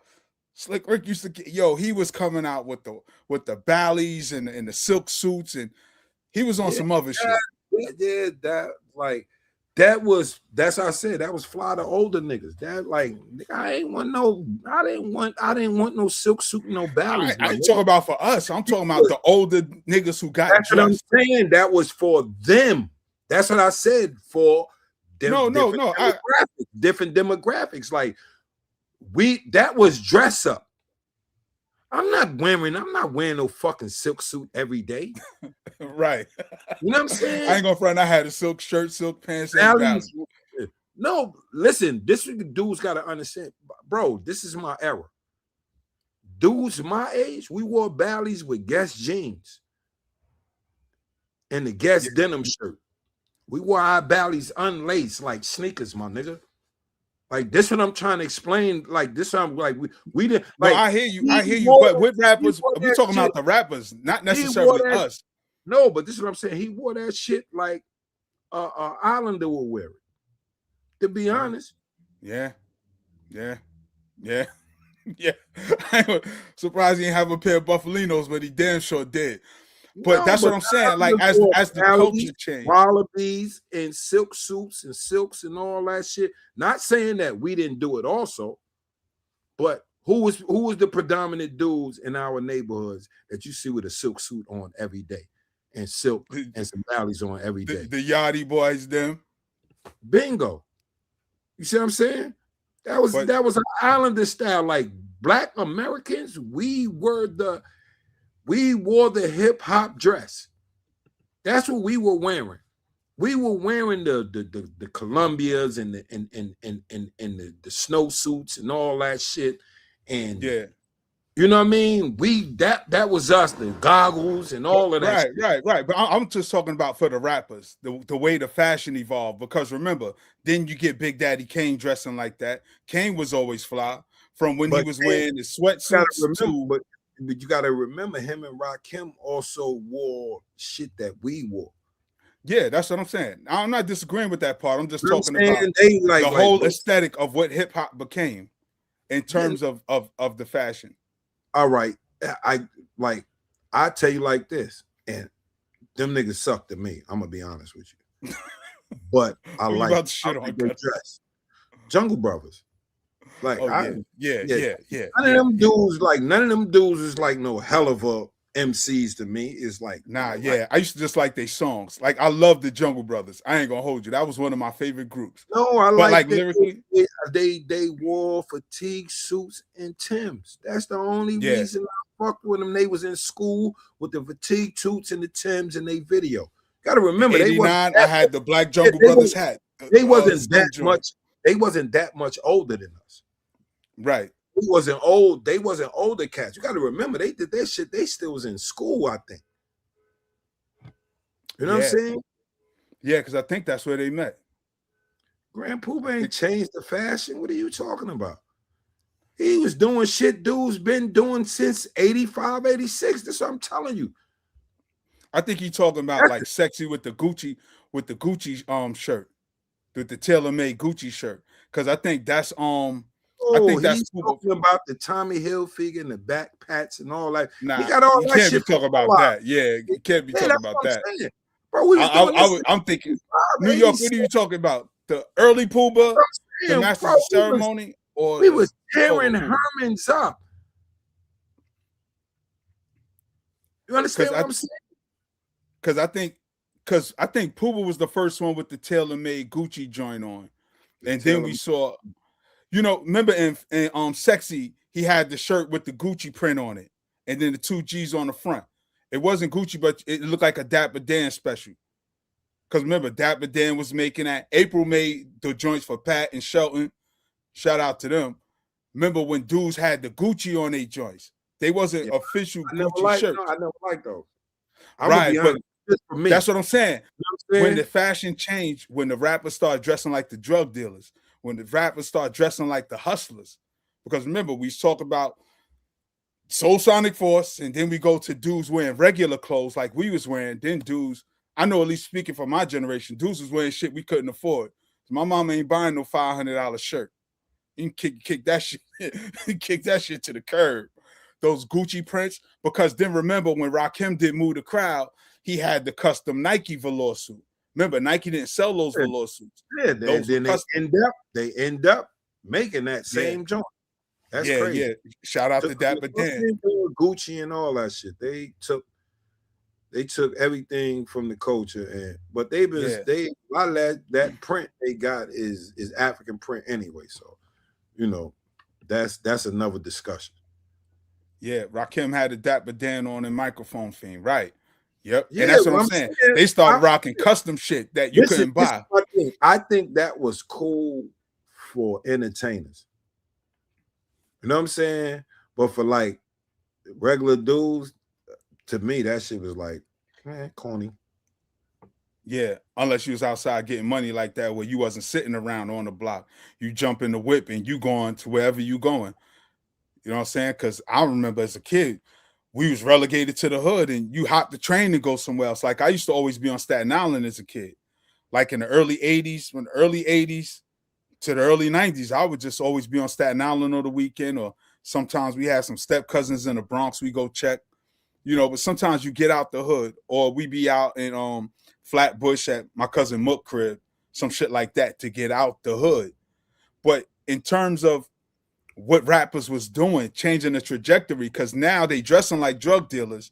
A: Slick Rick used to get, he was coming out with the ballies and the silk suits, and he was on some other shit.
B: Yeah, that's how I said, that was fly to older niggas. That, like, I didn't want no silk suit, no ballies.
A: I ain't talking about for us. I'm talking about the older niggas who got
B: dressed. What I'm saying, that was for them. That's what I said, for them. Different demographics. Like, that was dress up. I'm not wearing no fucking silk suit every day.
A: Right.
B: You know what I'm saying?
A: I ain't gonna front. I had a silk shirt, silk pants.
B: No, listen, this dudes gotta understand, bro. This is my era. Dudes my age, we wore ballies with Guess jeans and the Guess denim shirt. We wore our ballies unlaced like sneakers, my nigga. Like, this what I'm trying to explain. Like, this I'm like, we didn't. Like,
A: no, I hear you. But with rappers, we talking about the rappers, not necessarily us.
B: No, but this is what I'm saying. He wore that shit like Islander will wear it. To be honest.
A: Yeah. I'm surprised he didn't have a pair of Buffalinos, but he damn sure did. But that's what I'm saying. Like, as the culture changed,
B: wallabies and silk suits and silks and all that shit. Not saying that we didn't do it also, but who was the predominant dudes in our neighborhoods that you see with a silk suit on every day and silk and some valleys on every day?
A: The Yachty boys, them.
B: Bingo. You see what I'm saying? That was an Islander style. Like, Black Americans, we wore the hip hop dress. That's what we were wearing. We were wearing the Columbias and the snow suits and all that shit. And you know what I mean? That was us, the goggles and all of that.
A: Right. But I'm just talking about for the rappers, the way the fashion evolved. Because remember, then you get Big Daddy Kane dressing like that. Kane was always fly from when he was wearing his sweatsuits to.
B: But you got to remember, him and Rakim also wore shit that we wore.
A: Yeah, that's what I'm saying. I'm not disagreeing with that part. I'm just talking about the whole aesthetic of what hip hop became in terms of the fashion.
B: All right, I tell you like this, and them niggas suck to me. I'm gonna be honest with you. but I
A: Who you
B: like
A: about to
B: how
A: shit on,
B: they
A: Cutter?
B: dress. Jungle Brothers. Like
A: Oh
B: I
A: yeah, yeah,
B: yeah,
A: yeah, yeah,
B: none of
A: yeah,
B: them
A: yeah.
B: dudes, like none of them dudes is like no hell of a MCs to me. It's like I
A: Nah,
B: like
A: yeah. I used to just like their songs. Like I love the Jungle Brothers. I ain't gonna hold you. That was one of my favorite groups.
B: no, I
A: But
B: like
A: like
B: that
A: lyrically,
B: they wore fatigue suits and Timbs. That's the only
A: yeah.
B: reason I fucked with them. They was in school with the fatigue suits and the Timbs in their video. Gotta
A: In
B: remember they wasn't
A: '89, I
B: that
A: had the Black
B: they,
A: Jungle
B: they,
A: Brothers
B: was,
A: hat,
B: they wasn't
A: slim
B: that
A: joint.
B: much, they wasn't that much older than us.
A: Right.
B: They wasn't old, they wasn't older cats. You gotta remember they did that shit, they still was in school, I think. You know what I'm
A: Yeah.
B: saying?
A: Yeah, because I think that's where they met.
B: Grand Poobah ain't changed the fashion. What are you talking about? He was doing shit dudes been doing since 85, 86. That's what I'm telling you.
A: I think he talking about like sexy with the Gucci shirt, with the tailor-made Gucci shirt. Cause I think that's I
B: Oh,
A: think that's
B: he's talking about the Tommy Hilfiger and the back pats and all that. He
A: nah,
B: got all
A: you
B: that
A: can't be
B: shit from
A: talking about
B: Live.
A: that. Yeah, you can't be
B: Yeah,
A: talking
B: that's
A: about
B: what
A: that.
B: I'm saying. Bro, we was doing this
A: I'm thinking
B: 85,
A: New York, what are
B: 86.
A: you talking about? The early Puba,
B: I'm
A: the
B: saying,
A: Masters
B: bro,
A: of Ceremony, or
B: we
A: the
B: was tearing
A: solo Puba?
B: Hermans up. You understand what I'm saying?
A: Because I think Puba was the first one with the tailor-made Gucci joint on. And then we saw, remember in Sexy, he had the shirt with the Gucci print on it, and then the two G's on the front. It wasn't Gucci, but it looked like a Dapper Dan special. Because remember, Dapper Dan was making that. April made the joints for Pat and Shelton. Shout out to them. Remember when dudes had the Gucci on their joints? They wasn't official Gucci shirts.
B: I never liked those. I'm gonna
A: Right,
B: be
A: but
B: honest. Just for me,
A: that's what I'm saying.
B: you know what I'm
A: When the
B: saying?
A: fashion changed, when the rappers start dressing like the drug dealers, when the rappers start dressing like the hustlers. Because remember, we talk about Soul Sonic Force, and then we go to dudes wearing regular clothes like we was wearing. Then dudes, I know at least speaking for my generation, dudes was wearing shit we couldn't afford. My mom ain't buying no $500 shirt. You can kick that shit, kick that shit to the curb. Those Gucci prints, because then remember when Rakim did Move the Crowd, he had the custom Nike velour suit. Remember, Nike didn't sell those velour suits.
B: Yeah,
A: Those
B: then
A: were
B: they end up making that same joint. That's crazy.
A: Yeah. Shout out to Dapper Dan.
B: Gucci and all that shit. They took everything from the culture, but a lot of that print they got is African print anyway. So, that's another discussion.
A: Yeah, Rakim had the Dapper Dan on and microphone fiend, right? Yep.
B: Yeah,
A: And that's what I'm saying. They started rocking custom shit that you couldn't buy.
B: I think that was cool for entertainers. You know what I'm saying? But for like regular dudes, to me, that shit was like, man, corny.
A: Yeah, unless you was outside getting money like that, where you wasn't sitting around on the block. You jump in the whip and you going to wherever you going. You know what I'm saying? Because I remember as a kid, we was relegated to the hood and you hopped the train and go somewhere else. Like I used to always be on Staten Island as a kid. Like in the early 80s, from the early 80s to the early 90s, I would just always be on Staten Island on the weekend, or sometimes we had some step cousins in the Bronx we go check. But sometimes you get out the hood, or we be out in Flatbush at my cousin Mook crib, some shit like that to get out the hood. But in terms of what rappers was doing, changing the trajectory, because now they dressing like drug dealers.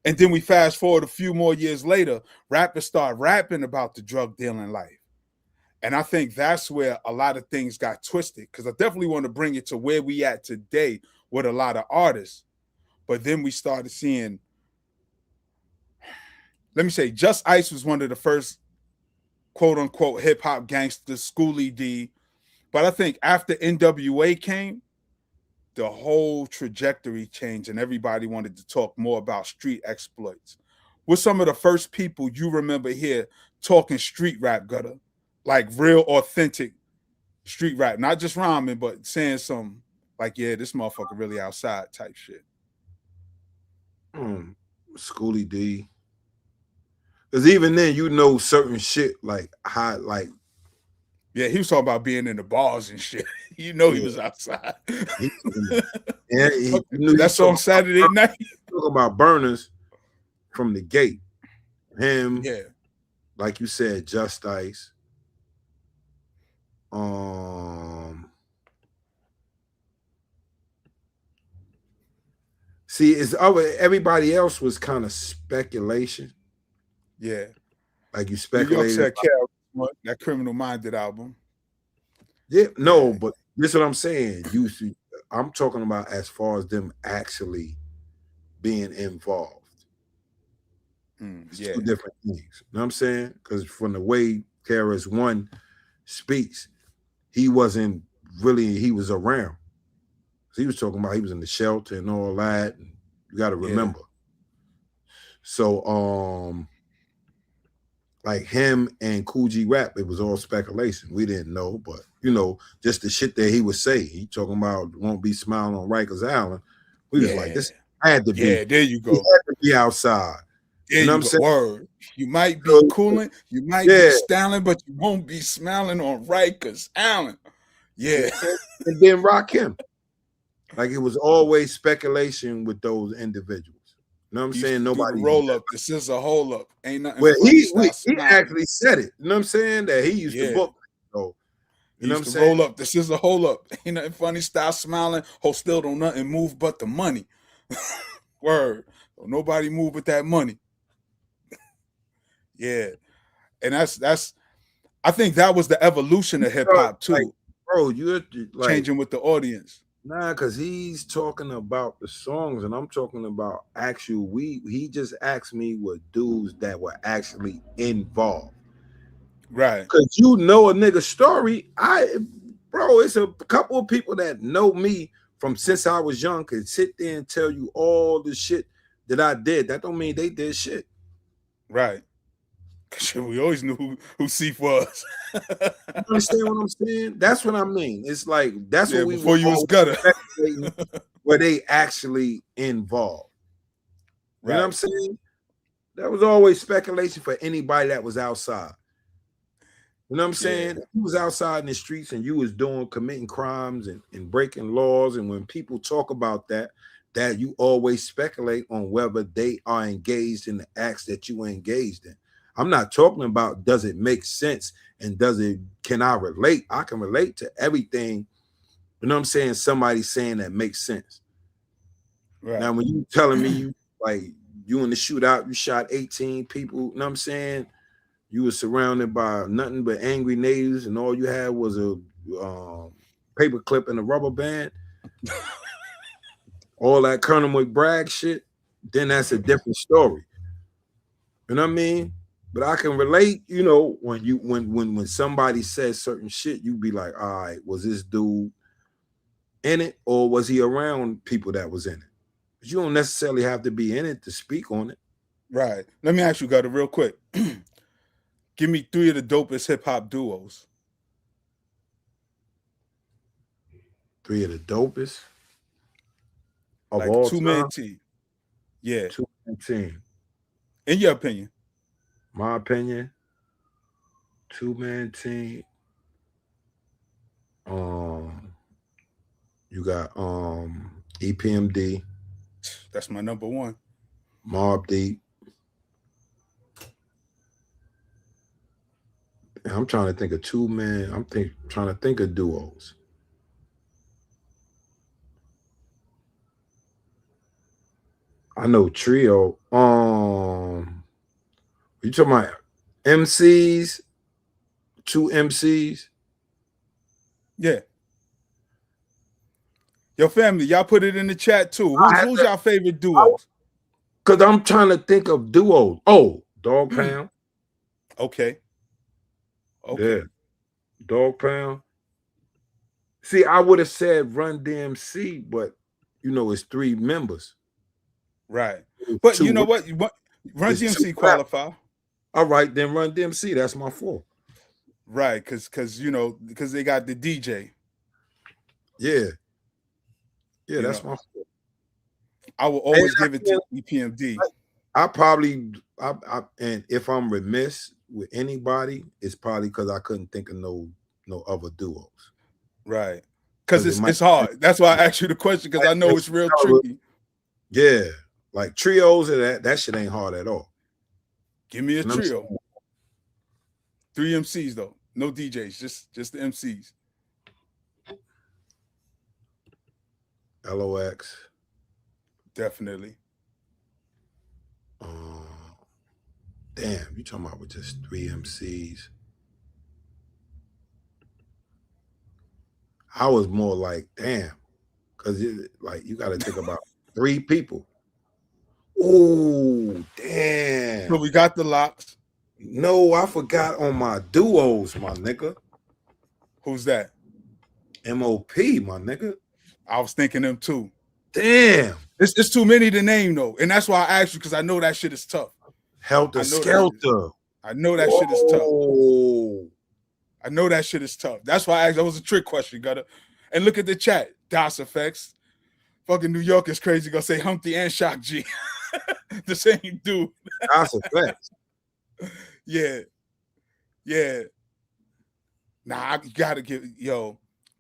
A: And then we fast forward a few more years later, rappers start rapping about the drug dealing life. And I think that's where a lot of things got twisted, because I definitely want to bring it to where we at today with a lot of artists. But then we started seeing, let me say, Just Ice was one of the first quote unquote hip hop gangsters, Schoolie D. But I think after NWA came, the whole trajectory changed and everybody wanted to talk more about street exploits. What's some of the first people you remember here talking street rap, Gutter? Like real authentic street rap, not just rhyming, but saying some like, yeah, this motherfucker really outside type shit.
B: Schoolie D. Because even then, certain shit like how, like,
A: yeah, he was talking about being in the bars and shit. He was outside. That's on Saturday night.
B: Talking about burners from the gate. Him,
A: yeah,
B: like you said, Just Ice. See, it's other everybody else was kind of speculation.
A: Yeah.
B: Like you
A: New York
B: speculated.
A: said Carol, that Criminal Minded album.
B: Yeah, no,
A: Yeah.
B: but this is what I'm saying. You see, I'm talking about as far as them actually being involved. It's
A: Yeah.
B: two different things. You know what I'm saying? Because from the way KRS One speaks, he wasn't really, he was around. He was talking about he was in the shelter and all that. And you got to remember. So like him and Kool G Rap, it was all speculation. We didn't know, but you know, just the shit that he would say. He talking about won't be smiling on Rikers Island. We was like, this had to be.
A: Yeah, there you go.
B: He had to be outside.
A: There
B: you know
A: you
B: what
A: go.
B: I'm saying?
A: Word. You might be cooling, you might be styling, but you won't be smiling on Rikers Island. Yeah.
B: And then rock him. Like it was always speculation with those individuals. You know what I'm saying?
A: Nobody do the roll up. This is a hole up. Ain't nothing.
B: Well,
A: funny.
B: he actually said it. You know what I'm saying? That he used to book. So you know what I'm saying?
A: Roll up. This is a hole up. Ain't nothing funny. Stop smiling. Hold still. Don't nothing move but the money. Word. Don't nobody move but that money. Yeah. And that's. I think that was the evolution of hip hop too.
B: Like, bro, you're like
A: changing with the audience.
B: Nah, because he's talking about the songs and I'm talking about actual he just asked me what dudes that were actually involved.
A: Right.
B: Because you know a nigga's story. Bro, it's a couple of people that know me from since I was young could sit there and tell you all the shit that I did. That don't mean they did shit.
A: Right. We always knew who Seif was.
B: You understand what I'm saying? That's what I mean. It's like that's what we
A: before you was gutter.
B: Where they actually involved. You
A: right.
B: know what I'm saying? That was always speculation for anybody that was outside. You know what I'm saying? If you was outside in the streets and you was committing crimes and breaking laws, and when people talk about that you always speculate on whether they are engaged in the acts that you are engaged in. I'm not talking about does it make sense and can I relate? I can relate to everything. You know what I'm saying? Somebody saying that makes sense. Right. Now, when you telling me you in the shootout, you shot 18 people, you know what I'm saying? You were surrounded by nothing but angry natives and all you had was a paper clip and a rubber band. All that Colonel McBragg shit, then that's a different story. You know what I mean? But I can relate, you know, when somebody says certain shit, you be like, all right, was this dude in it or was he around people that was in it? But you don't necessarily have to be in it to speak on it.
A: Right. Let me ask you, Gutter, real quick. Give me 3 of the dopest hip hop duos.
B: 3 of the dopest of
A: like
B: all
A: 2-man team. Yeah.
B: 2-man team.
A: In your opinion?
B: My opinion, 2-man team. You got EPMD.
A: That's my number 1.
B: Mobb Deep. I'm trying to think of 2-man. I'm trying to think of duos. I know trio. You talking about MCs? 2 MCs?
A: Yeah. Your family, y'all put it in the chat too. Who's y'all favorite duos?
B: Because I'm trying to think of duos. Oh, Dog Pound.
A: Okay.
B: Yeah. Dog Pound. See, I would have said Run DMC, but you know, it's 3 members.
A: Right. But you know what? Run DMC qualify.
B: All right, then Run DMC. That's my 4.
A: Right, because you know, because they got the DJ.
B: Yeah. Yeah, that's my 4.
A: I will always give it to EPMD.
B: And if I'm remiss with anybody, it's probably because I couldn't think of no other duos.
A: Right. Because it's hard. That's why I asked you the question, because I know it's real tricky.
B: Yeah. Like trios and that shit ain't hard at all.
A: Give me a trio. 3 MCs though. No DJs, just the MCs.
B: LOX.
A: Definitely.
B: Damn, you talking about with just 3 MCs? I was more like, damn, because like you got to think about 3 people. Oh, damn.
A: So we got the locks.
B: No, I forgot on my duos, my nigga.
A: Who's that?
B: MOP, my nigga.
A: I was thinking them too.
B: Damn.
A: It's too many to name though, and that's why I asked you because I know that shit is tough.
B: Helter Skelter.
A: I know that shit is tough. I know that shit is tough. That's why I asked. That was a trick question, Gutter. And look at the chat. DOS effects. Fucking New York is crazy. Gonna say Humpty and Shock G. The same dude.
B: DOS effects.
A: Yeah. Nah, you gotta give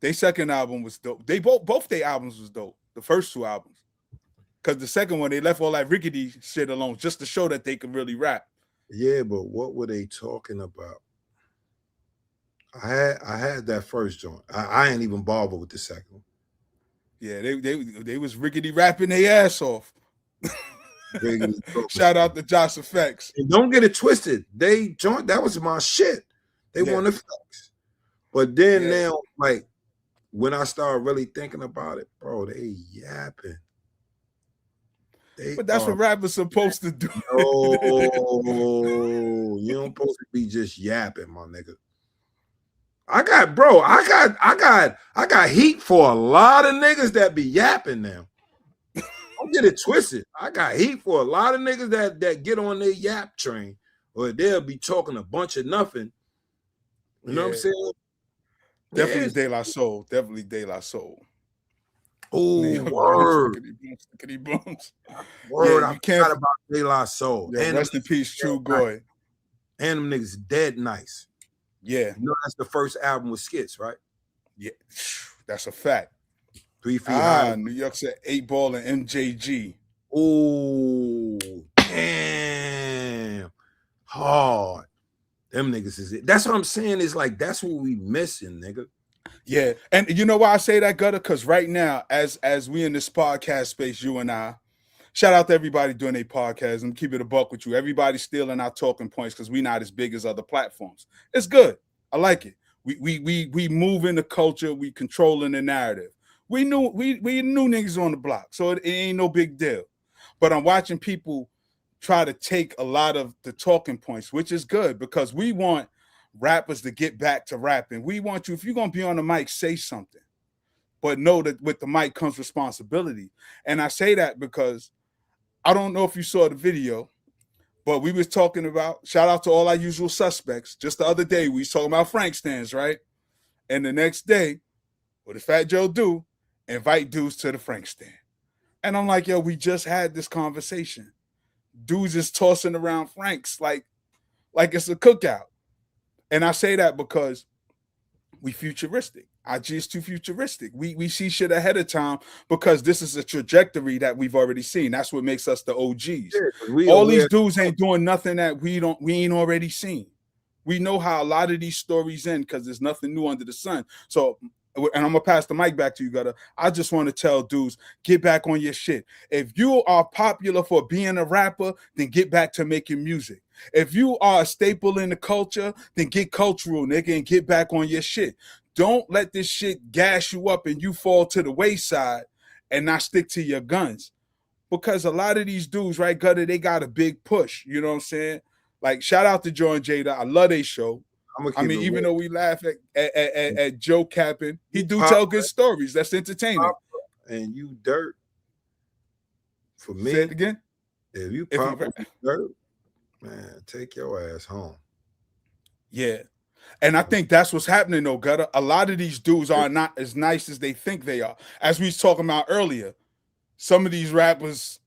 A: their second album was dope. They both their albums was dope. The first 2 albums. Because the second one, they left all that rickety shit alone just to show that they could really rap.
B: Yeah, but what were they talking about? I had that first joint. I ain't even bothered with the second one.
A: Yeah, they was rickety rapping their ass off. Shout out to Josh Effects.
B: And don't get it twisted. That was my shit. They want effects. But then now, like, when I started really thinking about it, bro, they yapping.
A: But that's what rappers supposed to do.
B: No, you don't supposed to be just yapping, my nigga. I got heat for a lot of niggas that be yapping now. Don't get it twisted. I got heat for a lot of niggas that get on their yap train, or they'll be talking a bunch of nothing. You know what I'm saying?
A: Definitely De La Soul. Definitely De La Soul.
B: Oh, word. Word, I forgot about De La Soul.
A: Yeah, and rest in peace, True Boy.
B: And them niggas dead nice.
A: Yeah.
B: You know that's the first album with skits, right?
A: Yeah, that's a fact.
B: 3 Feet High.
A: New York said 8 Ball and MJG.
B: Oh, damn. Hard. Them niggas is it. That's what I'm saying. Is like that's what we missing, nigga.
A: Yeah, and you know why I say that, Gutter? Because right now, as we in this podcast space, you and I, shout out to everybody doing their podcast and keep it a buck with you. Everybody's stealing our talking points because we're not as big as other platforms. It's good. I like it. We move in the culture. We controlling the narrative. We new niggas on the block, so it ain't no big deal. But I'm watching people try to take a lot of the talking points, which is good because we want rappers to get back to rapping. We want you, if you're gonna be on the mic, say something, but know that with the mic comes responsibility. And I say that because I don't know if you saw the video, but we was talking about, shout out to all our usual suspects. Just the other day, we was talking about Frank stands, right? And the next day, what did Fat Joe do? Invite dudes to the Frank stand. And I'm like, yo, we just had this conversation. Dudes is tossing around Franks like it's a cookout. And I say that because we futuristic. IG is too futuristic. We see shit ahead of time because this is a trajectory that we've already seen. That's what makes us the OGs. Yeah, all these dudes ain't doing nothing that we ain't already seen. We know how a lot of these stories end because there's nothing new under the sun. So, and I'm gonna pass the mic back to you, Gutter. I just want to tell dudes, get back on your shit. If you are popular for being a rapper, then get back to making music. If you are a staple in the culture, then get cultural, nigga, and get back on your shit. Don't let this shit gas you up and you fall to the wayside and not stick to your guns. Because a lot of these dudes, right, Gutter, they got a big push. You know what I'm saying? Like, shout out to Joe and Jada. I love their show. I mean, even though we laugh at Joe capping, he do tell good stories. That's entertaining.
B: And you dirt. For me,
A: say it again.
B: If you pop dirt, man, take your ass home.
A: Yeah. And I think that's what's happening, though, Gutter. A lot of these dudes are not as nice as they think they are. As we was talking about earlier, some of these rappers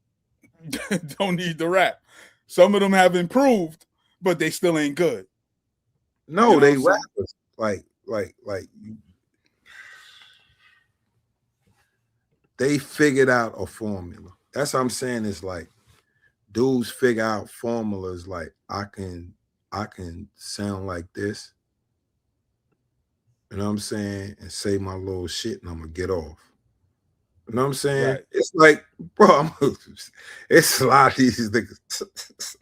A: don't need to rap. Some of them have improved, but they still ain't good.
B: No, you know they rappers. Like they figured out a formula. That's what I'm saying. Is like dudes figure out formulas like I can sound like this you know what I'm saying, and say my little shit and I'm gonna get off. You know what I'm saying?
A: Right.
B: It's like, bro, it's a lot of these niggas.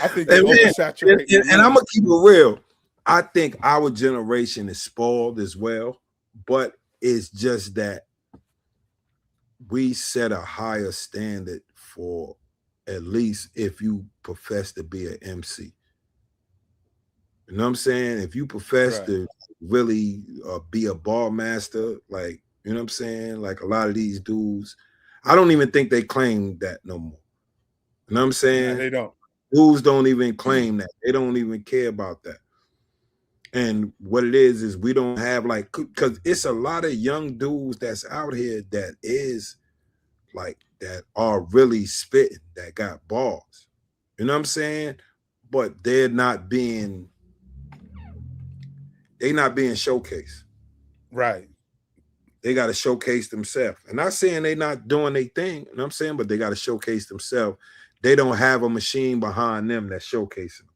A: I think they
B: And man,
A: oversaturating the
B: and I'm
A: lane.
B: gonna keep it real. I think our generation is spoiled as well, but it's just that we set a higher standard for, at least if you profess to be an MC. You know what I'm saying? If you profess
A: Right.
B: to really be a bar master, like, you know what I'm saying? Like a lot of these dudes, I don't even think they claim that no more. You know what I'm
A: Nah,
B: saying?
A: they don't.
B: Dudes don't even claim that. They don't even care about that. And what it is we don't have like, because it's a lot of young dudes that's out here that is like, that are really spitting, that got bars. You know what I'm saying? But they not being showcased.
A: Right.
B: They got to showcase themselves. And not saying they not doing their thing, you know what I'm saying? But they got to showcase themselves. They don't have a machine behind them that's showcasing them.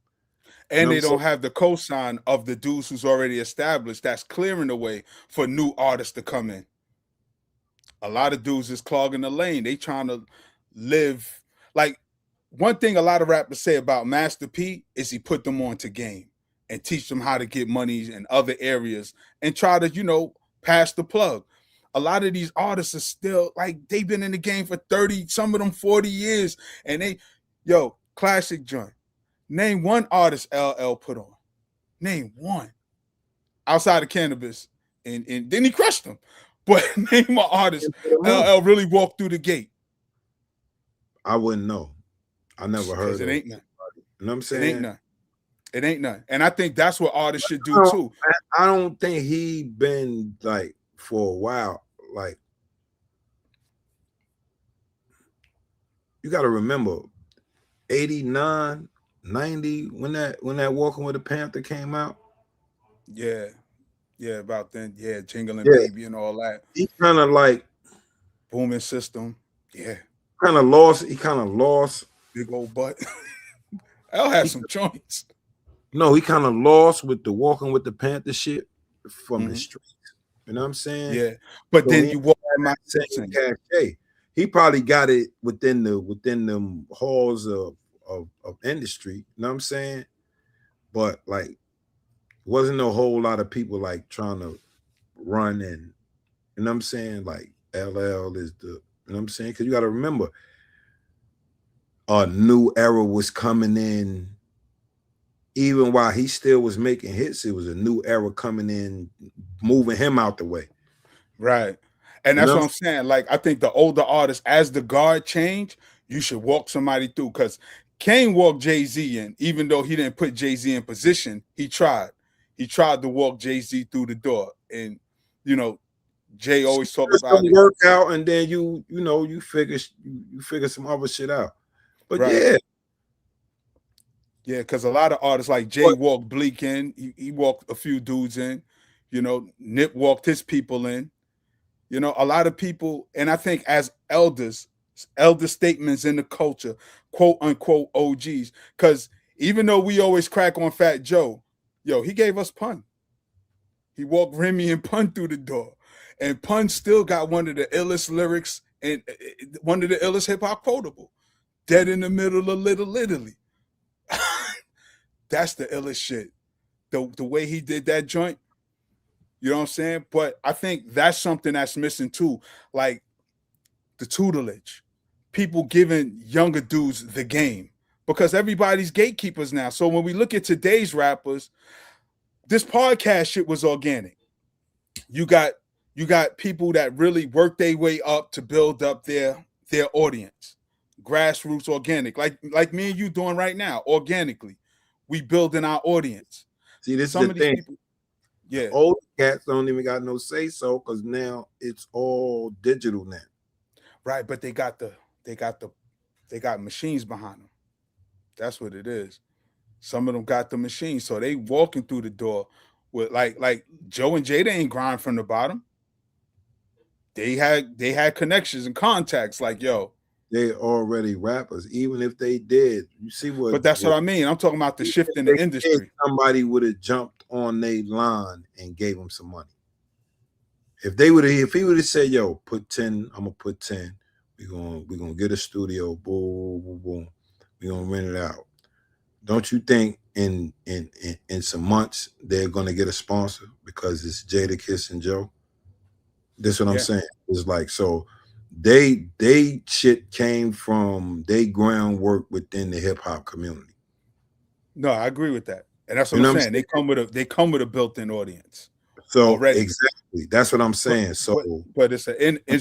B: You know
A: And
B: what
A: they
B: I'm saying?
A: don't have the cosign of the dudes who's already established that's clearing the way for new artists to come in. A lot of dudes is clogging the lane. They trying to live like one thing a lot of rappers say about Master P is he put them on to game and teach them how to get money in other areas and try to, pass the plug. A lot of these artists are still like they've been in the game for 30, some of them 40 years. And classic joint. Name one artist LL put on. Name one. Outside of cannabis. And then he crushed them. But name an artist LL really walked through the gate.
B: I wouldn't know. I never
A: Because
B: heard
A: it
B: of.
A: ain't none.
B: You know what I'm
A: It ain't
B: saying?
A: none. It ain't none. And I think that's what artists should do too.
B: I don't think he been like for a while. Like, you got to remember 89, 90, when that Walking with the Panther came out.
A: Yeah. Yeah, about then. Yeah, Jingling
B: Yeah,
A: Baby and all that.
B: he kind of like
A: Booming System. Yeah.
B: he kind of lost.
A: Big old butt. L had
B: He,
A: some joints.
B: no, he kind of lost with the Walking with the Panther shit from the
A: Mm-hmm.
B: streets. You know what I'm saying?
A: Yeah. But
B: So
A: then
B: he
A: you walk him
B: had
A: out
B: that same
A: singing.
B: cachet. He probably got it within them halls of industry. You know what I'm saying? But like, wasn't a whole lot of people like trying to run, and you know what I'm saying? Like LL is the, you know what I'm saying? Because you got to remember, a new era was coming in. Even while he still was making hits, it was a new era coming in, moving him out the way.
A: Right. And
B: You
A: that's
B: know
A: what
B: what
A: I'm saying. Like, I think the older artists, as the guard change, you should walk somebody through. Because Kane walked Jay-Z in, even though he didn't put Jay-Z in position, he tried. He tried to walk Jay-Z through the door. And, Jay always talk
B: first
A: about
B: don't
A: it.
B: work out, and then you figure some other shit out. But
A: Right.
B: yeah,
A: Yeah, because a lot of artists like Jay
B: but
A: walked Bleak in. He walked a few dudes in. Nip walked his people in. A lot of people, and I think as elders, elder statements in the culture, quote unquote OGs, because even though we always crack on Fat Joe, he gave us Pun. He walked Remy and Pun through the door. And Pun still got one of the illest lyrics and one of the illest hip hop quotable. Dead in the middle of Little Italy. That's the illest shit. The way he did that joint, you know what I'm saying? But I think that's something that's missing too. Like the tutelage, people giving younger dudes the game because everybody's gatekeepers now. So when we look at today's rappers, this podcast shit was organic. You got people that really work their way up to build up their audience. Grassroots organic, like me and you doing right now, organically. We building our audience.
B: see, this is
A: Some
B: the
A: of these
B: thing.
A: people, yeah,
B: Old cats don't even got no say so, because now it's all digital now.
A: right. But they got machines behind them. That's what it is. Some of them got the machines, so they walking through the door with like Joe and Jada ain't grind from the bottom. They had connections and contacts. Like, yo,
B: they already rappers. Even if they did, you see
A: But that's what I mean. I'm talking about the shift in the industry.
B: Somebody would have jumped on their line and gave them some money. If he would have said, "Yo, put 10, I'm gonna put 10. We're gonna get a studio. Boom, boom, boom. We're gonna rent it out." Don't you think in some months they're gonna get a sponsor because it's Jadakiss and Joe? That's what I'm saying. It's like, so they shit came from they groundwork within the hip hop community.
A: No, I agree with that, and that's what I'm saying. They come with a built-in audience.
B: So
A: already.
B: Exactly, that's what I'm saying.
A: But it's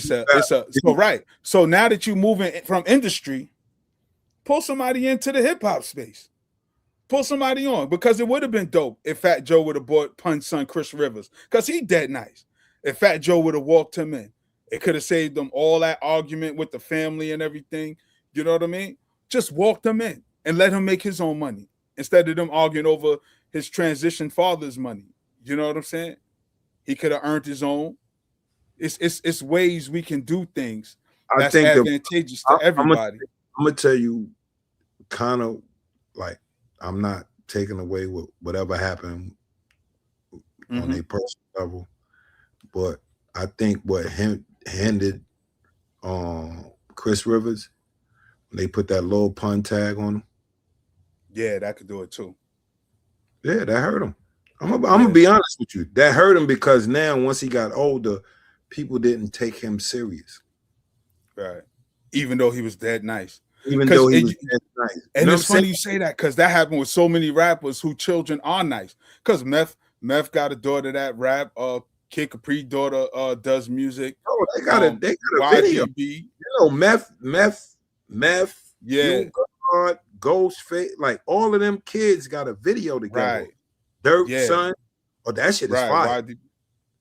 A: so right. So now that you're moving from industry, pull somebody into the hip hop space. Pull somebody on, because it would have been dope if Fat Joe would have bought Pun's son Chris Rivers, because he dead nice. If Fat Joe would have walked him in, it could have saved them all that argument with the family and everything. You know what I mean? Just walk him in and let him make his own money instead of them arguing over his transition father's money. You know what I'm saying? He could have earned his own. It's ways we can do things that's advantageous to everybody.
B: I'm gonna tell you, kind of like, I'm not taking away with whatever happened on a personal level, but I think what hindered Chris Rivers, when they put that Lil Pun tag on him.
A: Yeah, that could do it too.
B: Yeah, that hurt him. I'm gonna be honest with you. That hurt him because now, once he got older, people didn't take him serious.
A: Right. Even though he was dead nice.
B: Even though he was dead nice.
A: And it's funny you say that, because that happened with so many rappers whose children are nice. Because Meth got a daughter that rap. Kid Capri daughter does music.
B: Oh, they got a video. You know, Meth,
A: yeah,
B: God, Ghostface, like all of them kids got a video together.
A: Right.
B: Dirt, son. Oh, that shit is fire.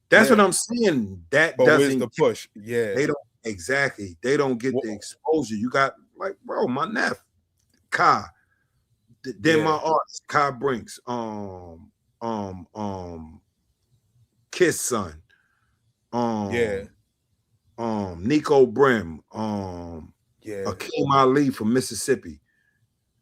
B: That's what I'm saying. That
A: but
B: doesn't
A: the push. Yeah,
B: they don't exactly. They don't get the exposure. You got, like, bro, my nephew, Kai. Then my artist, Kai Brinks, Kiss son, Nico Brim, Akeem Ali from Mississippi.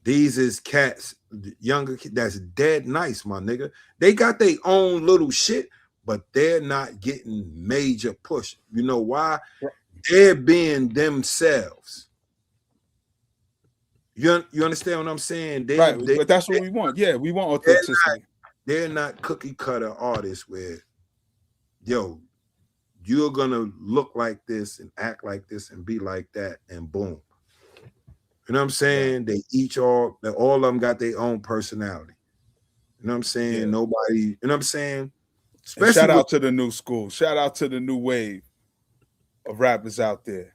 B: These is cats, younger kids that's dead nice, my nigga. They got their own little shit, but they're not getting major push. You know why? They're being themselves. You understand what I'm saying?
A: But that's what we want. Yeah, we want authenticity.
B: They're not cookie cutter artists where, yo, you're gonna look like this and act like this and be like that, and boom. You know what I'm saying? They all of them got their own personality. You know what I'm saying? Nobody, you know what I'm saying?
A: Shout out to the new school. Shout out to the new wave of rappers out there.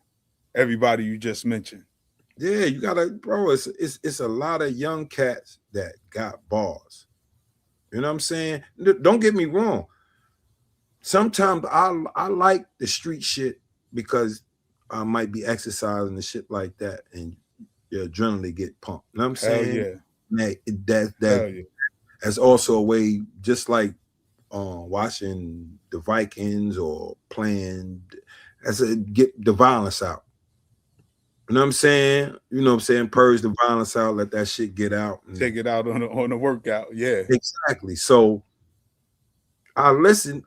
A: Everybody you just mentioned.
B: Yeah, you gotta, bro. It's a lot of young cats that got bars. You know what I'm saying? Don't get me wrong. Sometimes I like the street shit because I might be exercising and shit like that, and your adrenaline get pumped. You know what I'm saying? That's also a way, just like watching the Vikings or playing, get the violence out. You know what I'm saying? You know what I'm saying? Purge the violence out, let that shit get out.
A: Take it out on a workout. Yeah.
B: Exactly. So I listen,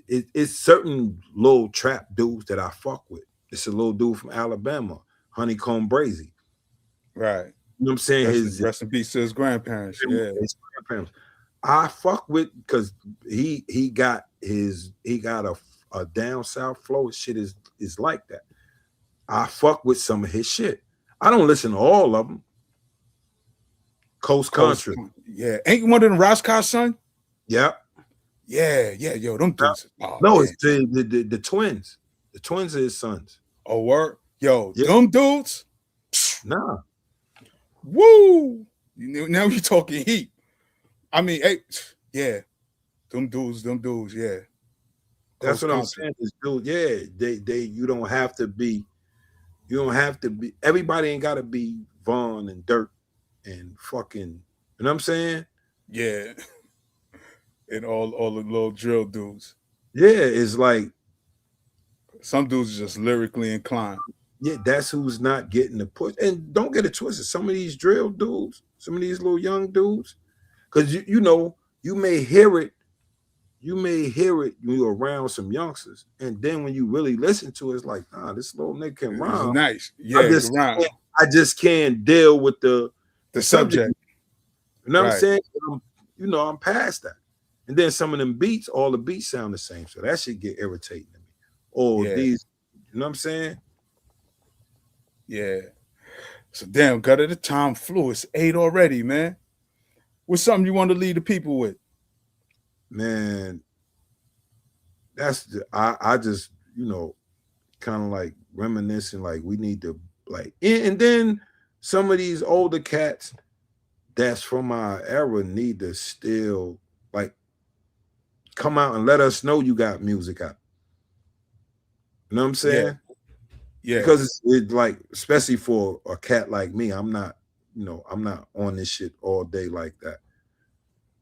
B: it's certain little trap dudes that I fuck with. It's a little dude from Alabama, Honeycomb Brazy.
A: Right.
B: You know what I'm saying?
A: Rest in peace to his grandparents. Yeah.
B: His grandparents. I fuck with, because he got a down south flow. His shit is like that. I fuck with some of his shit. I don't listen to all of them. Coast Country.
A: Yeah. Ain't one of them Roscoe's son?
B: Yep.
A: Yeah. Yo, them dudes.
B: Oh, no, man. It's the twins. The twins are his sons.
A: Oh, word? Yo, them dudes?
B: Nah.
A: Woo! Now you talking heat. I mean, hey, yeah. Them dudes, yeah.
B: That's what I'm saying. Is, dude, they you don't have to be, everybody ain't gotta be Vaughn and Dirt and fucking, you know what I'm saying?
A: Yeah. And all the little drill dudes.
B: Yeah, it's like
A: some dudes are just lyrically inclined.
B: Yeah, that's who's not getting the push. And don't get it twisted. Some of these drill dudes, some of these little young dudes, because you know, you may hear it, when you're around some youngsters, and then when you really listen to it, it's like, nah, this little nigga can
A: It's
B: rhyme.
A: nice.
B: I
A: Yeah,
B: just
A: around
B: I just can't deal with
A: the
B: the subject.
A: subject.
B: You know what I'm
A: Right.
B: saying? I'm past that. And then some of them beats, all the beats sound the same. So that should get irritating to me. Or
A: Yeah.
B: these, you know what I'm saying?
A: Yeah. So damn, Gutter, the time flew. It's 8 already, man. What's something you want to leave the people with?
B: Man, I just, kind of like reminiscing, like we need to like and then some of these older cats that's from our era need to still like come out and let us know you got music out. You know what I'm
A: Yeah.
B: saying?
A: Yeah.
B: Because it's like, especially for a cat like me, I'm not on this shit all day like that.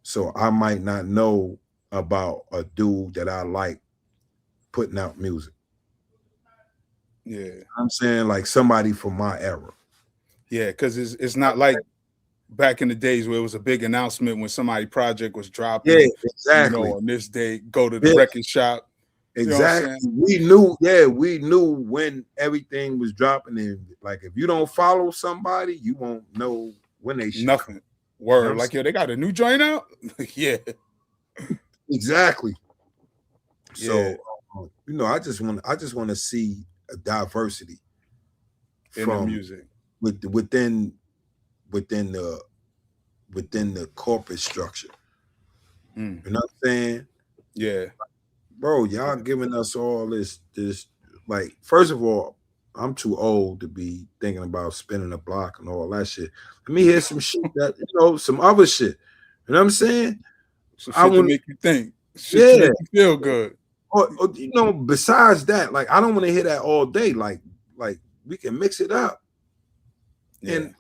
B: So I might not know about a dude that I like putting out music.
A: Yeah.
B: I'm saying like somebody from my era.
A: Yeah. Because it's not like back in the days where it was a big announcement when somebody project was
B: Yeah,
A: dropping,
B: exactly.
A: on this day, go to the
B: Yeah,
A: record shop. You know what I'm
B: exactly.
A: saying?
B: We knew when everything was dropping. And like if you don't follow somebody, you won't know when they shit come.
A: Nothing.
B: You know what
A: Word.
B: I'm
A: Like,
B: saying?
A: yo, they got a new joint out? Yeah.
B: Exactly.
A: Yeah.
B: So I just want to see a diversity
A: In the
B: from
A: music.
B: within the corporate structure.
A: Mm.
B: You know what I'm saying?
A: Yeah.
B: Bro, y'all giving us all this like first of all, I'm too old to be thinking about spinning a block and all that shit. Let me hear some shit that some other shit. You know what I'm saying?
A: Some
B: I
A: shit to
B: want
A: make you think. Shit to
B: yeah.
A: make you feel good.
B: Or besides that, like I don't want to hear that all day. Like we can mix it up.
A: Yeah.
B: And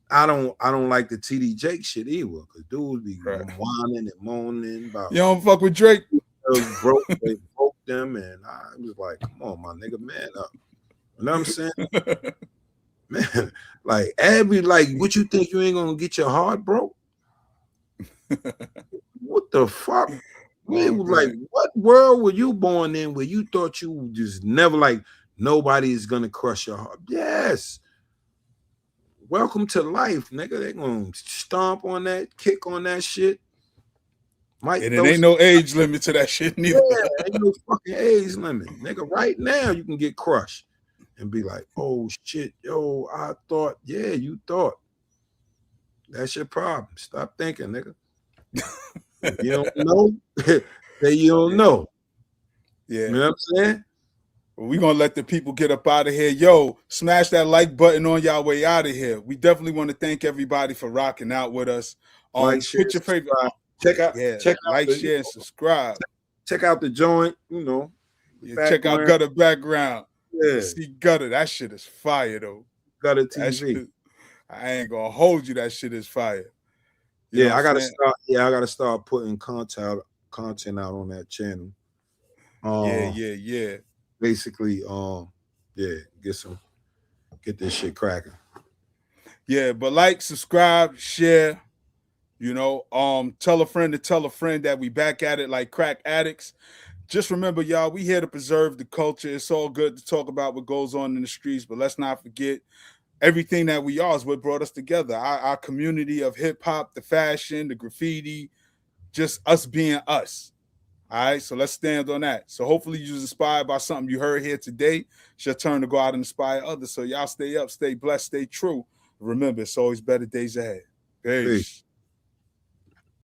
B: I don't like the TD Jake shit either, because dudes be
A: Right.
B: whining and moaning about
A: You don't fuck with Drake?
B: they broke them, and I was like, come on, my nigga, man up. You know what I'm saying? Man, like Abby, like what you think you ain't gonna get your heart broke? What the fuck?
A: Oh
B: Like,
A: man.
B: what world were you born in where you thought you just never like nobody is gonna crush your heart? Yes. Welcome to life, nigga. They gonna stomp on that, kick on that shit. Might
A: And it
B: throw
A: ain't
B: some,
A: no age limit to that shit neither.
B: yeah, ain't no fucking age limit. Nigga, right now you can get crushed and be like, oh shit, yo, I thought, yeah, you thought. That's your problem. Stop thinking, nigga. If you don't know, say you don't know.
A: Yeah.
B: You know what I'm saying?
A: Well, we gonna let the people get up out of here. Yo, smash that like button on y'all way out of here. We definitely want to thank everybody for rocking out with us.
B: Like, share,
A: Put your favorite,
B: subscribe. Check out,
A: yeah,
B: check out
A: like,
B: the,
A: share, and subscribe.
B: check out the joint. The
A: Yeah, check out
B: background.
A: Gutter background. You
B: Yeah,
A: see Gutter, that shit is fire though.
B: got a
A: That shit
B: TV.
A: is, I ain't gonna hold you. That shit is fire. You know
B: Yeah,
A: what I'm
B: I gotta
A: saying?
B: start. Yeah, I gotta start putting content out on that channel.
A: Yeah,
B: Um,
A: yeah, yeah.
B: basically, yeah, get this shit cracking.
A: Yeah, but like, subscribe, share, tell a friend to tell a friend that we back at it like crack addicts. Just remember, y'all, we here to preserve the culture. It's all good to talk about what goes on in the streets, but let's not forget everything that we are is what brought us together. Our community of hip hop, the fashion, the graffiti, just us being us. All right, so let's stand on that. So hopefully you was inspired by something you heard here today. It's your turn to go out and inspire others. So y'all stay up, stay blessed, stay true. Remember, it's always better days ahead.
B: Peace.
A: Peace.